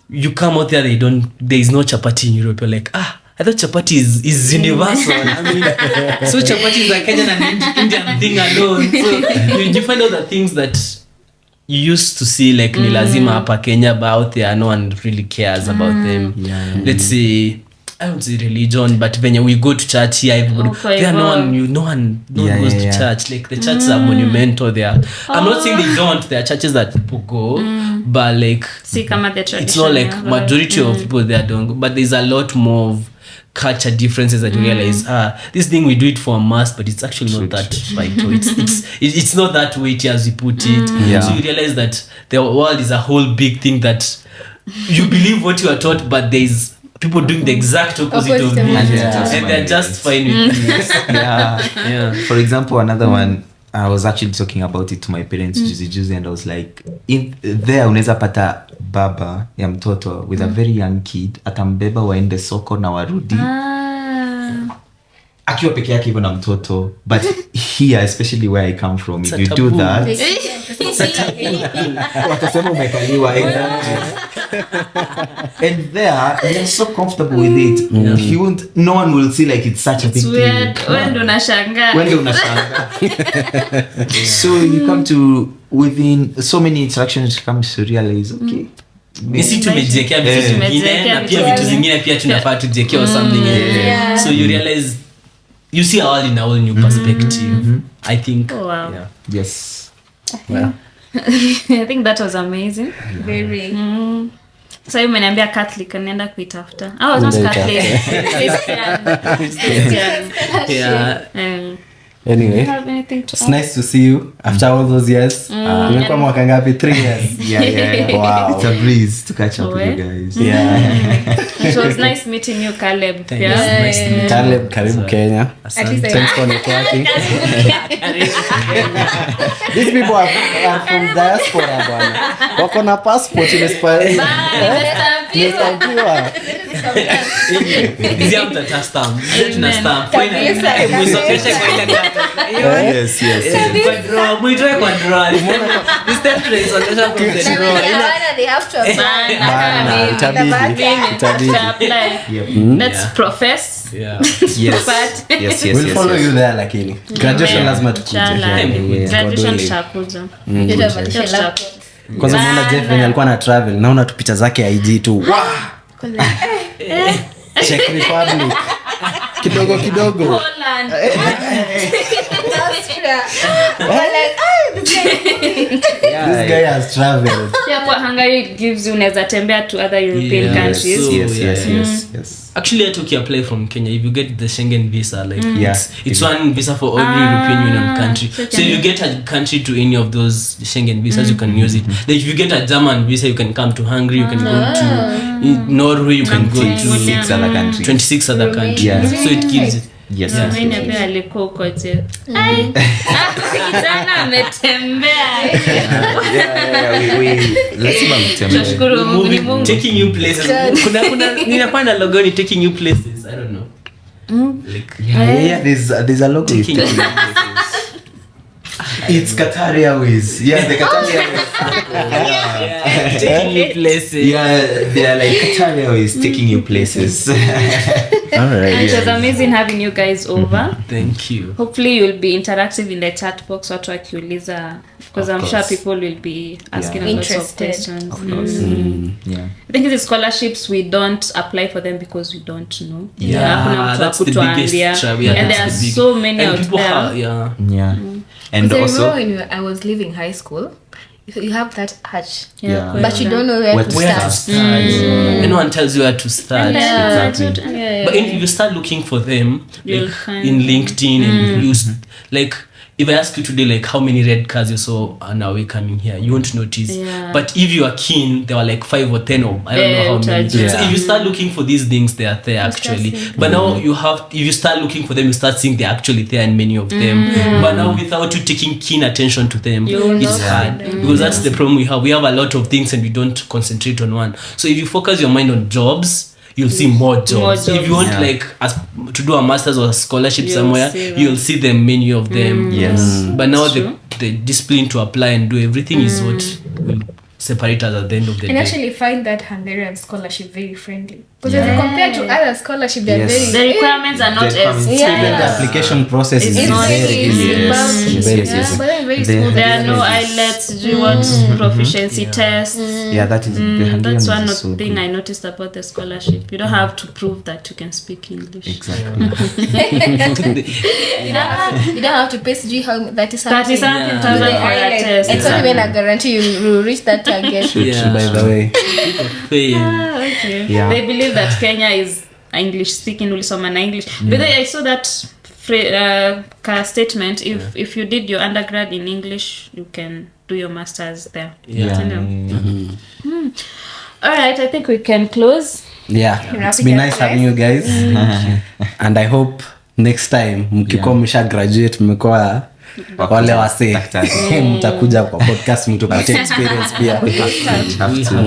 You come out there, there is no chapati in Europe. You're like, I thought chapati is universal. I mean, so chapati is a Kenyan and Indian thing alone. So you find out the things that you used to see like ni lazima hapa Kenya, but out there no one really cares about them. Let's say I don't say religion, but when we go to church here, everybody no one goes to church. Like the churches are monumental there. I'm not saying they don't. There are churches that people go, but like See, kama the tradition, it's not like majority of people there don't go. But there's a lot more of culture differences that you realize. This thing we do it for a mass, but it's actually not that vital. It's not that weighty as we put it. So you realize that the world is a whole big thing that you believe what you are taught, but there's people doing the exact opposite of it, and they're just fine with it. For example, another one, I was actually talking about it to my parents juzi, and I was like, there unaweza pata baba ya mtoto with a very young kid, atambeba waende soko na warudi akiwa peke yake hivyo na mtoto. But here, especially where I come from, if you do that, watasema umekaliwa. And there, they're so comfortable with it. No one will see like it's such a big weird. thing. Wende unashanga. So you come to, within so many interactions, you come to realize, okay, nisi tumejiekea vitu zingine na pia vitu zingine pia tunafaa tujiekea or something. So you realize, you see a world in a whole new perspective. I think. Oh, wow. Yes. I think that was amazing. Very. So you umeniambia Catholic, naenda kuitafuta. I was not Catholic. Christian. Anyway, You have anything to it's nice to see you after all those years. Imekuwa mwaka ngapi? 3 years. Yeah. Wow. It's a breeze to catch up with you guys. It was nice meeting you, Caleb. Caleb, karibu Kenya. At least Thanks for networking. These people are from diaspora bwana. Wako na passport imestampiwa. Hizi mtata stamp. Tuna stamp. Yes. Kwa draw. Muitoe kwa draw. This stamp trace onyesha from the draw. They have to itabidi. Let's profess. Yes. We'll follow you there lakini. Graduation lazima tukuje. Graduation tutakuja. Kwanza muona Jeff venye alikuwa na travel. Naona tu picha zake IG tu. Czech Republic. Kidogo. Poland. This guy has traveled. Yeah, kwa Hungary gives you unaweza tembea to other European countries. Yes. Actually, I took your apply from Kenya. If you get the Schengen visa, like it's Yeah. one visa for every European Union country. So if you get a country to any of those Schengen visas, you can use it. Like if you get a German visa, you can come to Hungary. You can go to Norway. You can go to 26 other countries. 26 other countries. Yeah. So it gives it. Yes. Mimi pia alikuwa uko je. Kijana ametembea. Lazima mtembee. Tunashukuru Mungu. Taking you places. Kuna ninapanda logoni taking you places. I don't know. Yeah. There's a logo. Taking you places. It's Qatar Airways. Yeah, the Qatar Airways. Taking you places. Yeah, they are like Qatar Airways taking you places. All right. It was amazing having you guys over. Thank you. Hopefully you'll be interactive in the chat box watu wakiuliza, because I'm sure people will be asking lots of Interested. questions. Of course. Yeah. I think these scholarships we don't apply for them because we don't know. Hakuna mtu That's the biggest akutuambia. trouble. And there are so many out there. Yeah. And So also, when I was leaving high school, you have that urge, Yeah. but you don't know where to Where to start. start? No one tells you where to start. Yeah. But if you start looking for them, You'll like find in LinkedIn, and like if I ask you today, like, how many red cars you saw on our way coming here, you won't notice. Yeah. But if you are keen, there were like 5 or 10 or I don't know how many. Yeah. So if you start looking for these things, they are there actually. But now if you start looking for them, you start seeing they're actually there in many of them. But now without you taking keen attention to them, it's hard. Because that's the problem we have. We have a lot of things and we don't concentrate on one. So if you focus your mind on jobs, you'll see more jobs. If you want like to do a master's or a scholarship somewhere, you'll see them, many of them. Yes. But now the discipline to apply and do everything is what will separate us at the end of the And day. actually find that Hungarian scholarship very friendly. Because compared to other scholarship, they're Yes. very... The requirements are not as Even the application process is It's not very easy. But they're very smooth. there are no IELTS, do you want proficiency tests. Yeah, that is the Hungarian That's one is so thing good. I noticed about the scholarship. You don't have to prove that you can speak English. Exactly. You don't have to pay CG how that is That is something for a test. It's not even a guarantee you will reach that target. Yeah. By the way. Fail. Okay. Yeah. They believe that Kenya is English speaking, will summon English. But then I saw that statement. If you did your undergrad in English, you can do your masters there. Yeah. You know? All right, I think we can close. Yeah, it's been nice having you guys. And I hope next time mkikuwa msha graduate mmekuwa wale wase mtakuja kwa podcast mtupatie experience pia. Have to.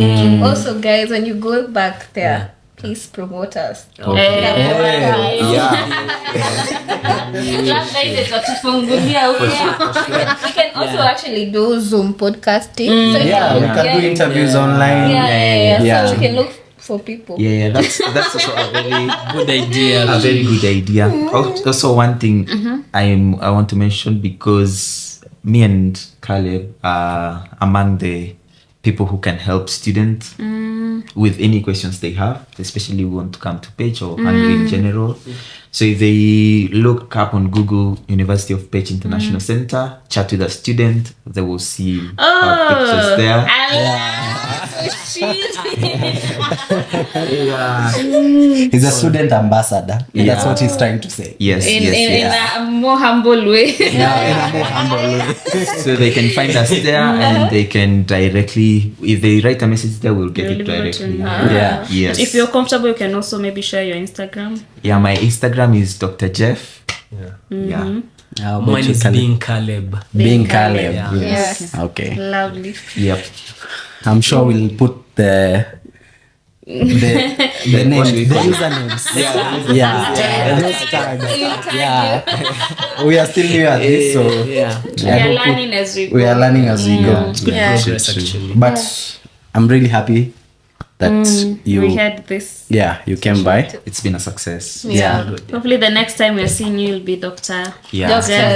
Also, guys, when you go back there, please promote us. We can also actually do Zoom podcasting. So Yeah, we can do interviews online. So we can look for people. Yeah, that's also a very Good idea. a very good idea. Also, one thing I want to mention, because me and Caleb are among the people who can help students with any questions they have, especially who want to come to Page or Hungary in general. So if they look up on Google University of Page International Center, chat with a student, they will see our pictures there. He's a student ambassador. That's what he's trying to say. Yes, In a more humble way. In a more humble way. So they can find us there and they can directly, if they write a message there, we'll get it Deliver it directly. to- Yeah. Yes. If you're comfortable, you can also maybe share your Instagram. Yeah, my Instagram is Dr. Jeff. Yeah. How about Mine you, is Caleb? being Caleb. Being Caleb. Yeah. Yes. Okay. Lovely. Yep. I'm sure we'll put the names, the usernames. Yeah. Those tags. Yeah. We are still new at this, so We are learning as we go. we are learning as we go. Good progress actually. But I'm really happy that you We had this. you came by. It's been a success. Yeah. Hopefully the next time we're seeing you will be Dr. Yeah.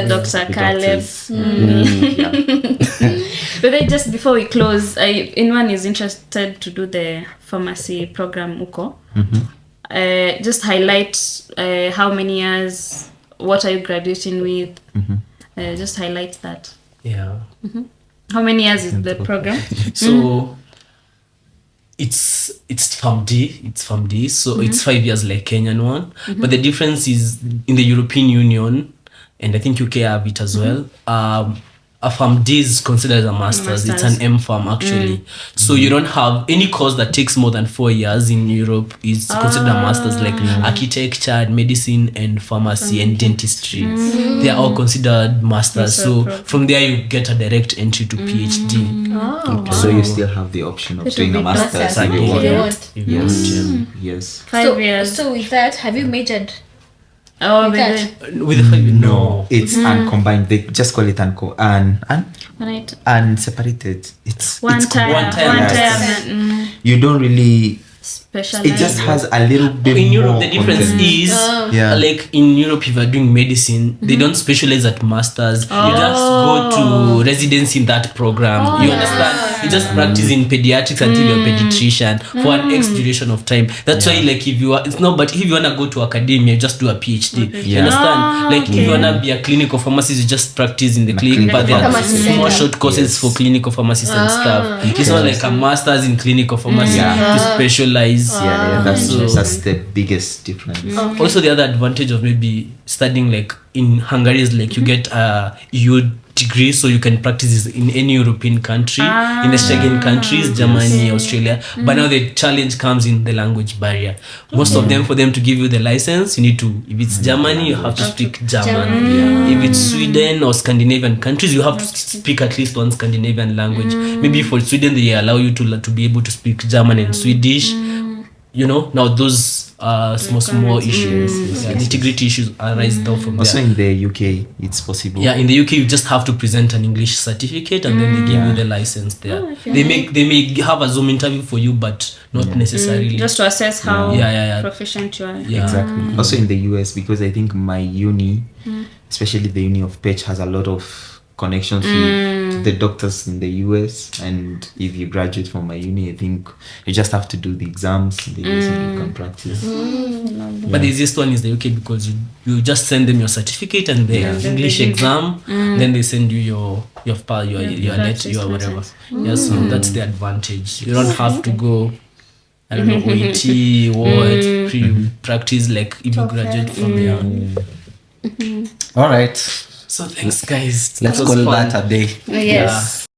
Dr. Caleb. Yeah. But then just before we close, anyone is interested to do the pharmacy program UKO, just highlight how many years, what are you graduating with, just highlight that. Yeah. How many years is the program? So it's Farm D. So it's 5 years like Kenyan one. But the difference is in the European Union, and I think UK have it as well. A Farm D is considered as a master's. It's an M Farm actually. So you don't have any course that takes more than 4 years in Europe is considered a master's, like architecture, medicine, and pharmacy and dentistry. They are all considered masters. So from there you get a direct entry to PhD. So you still have the option of doing a master's if you want. Yes. 5 years. So with that, have you majored? Oh, with but that? With the 5 years, no. It's uncombined. They just call it right. unseparated. It's One time. Yes. You don't really. Specialized. It just has a little bit In more. Europe, the difference content. is like in Europe, if you're doing medicine, they don't specialize at masters. You just go to residency in that program. You understand? You just practice in pediatrics until you're a pediatrician for an X duration of time. That's why, like, if you are, it's not, but if you wanna go to academia, just do a PhD. You understand? Like, if you wanna be a clinical pharmacist, you just practice in the clinic. But there are more short courses for clinical pharmacists and stuff. It's not like a master's in clinical pharmacy to specialize. That's the biggest difference. Also, the other advantage of maybe studying like in Hungary is like you get a EU degree, so you can practice this in any European country, in the Schengen countries, Germany, Australia. But now the challenge comes in the language barrier. Most of them, for them to give you the license, you need to, if it's Germany, you have to speak German. If it's Sweden or Scandinavian countries, you have to speak at least one Scandinavian language. Maybe for Sweden, they allow you to be able to speak German and Swedish. You know, now those small issues, integrity issues arise down from Also there. in the UK, it's possible. Yeah, in the UK, you just have to present an English certificate, and then they give you the license there. They may have a Zoom interview for you, but not necessarily. Just to assess how proficient you are. Yeah. Exactly. Also in the US, because I think my uni, especially the uni of Pech, has a lot of connections to the doctors in the US, and if you graduate from my uni, I think you just have to do the exams in the US and you can practice. But the easiest one is the UK, because you just send them your certificate and the English exam, then they send you your letter, your whatever. Yeah, so that's the advantage. You don't have to go, I don't know, OET, what, pre-practice, like if you graduate from there. All right, So thanks, guys. let's That was call fun. that a day. Yes.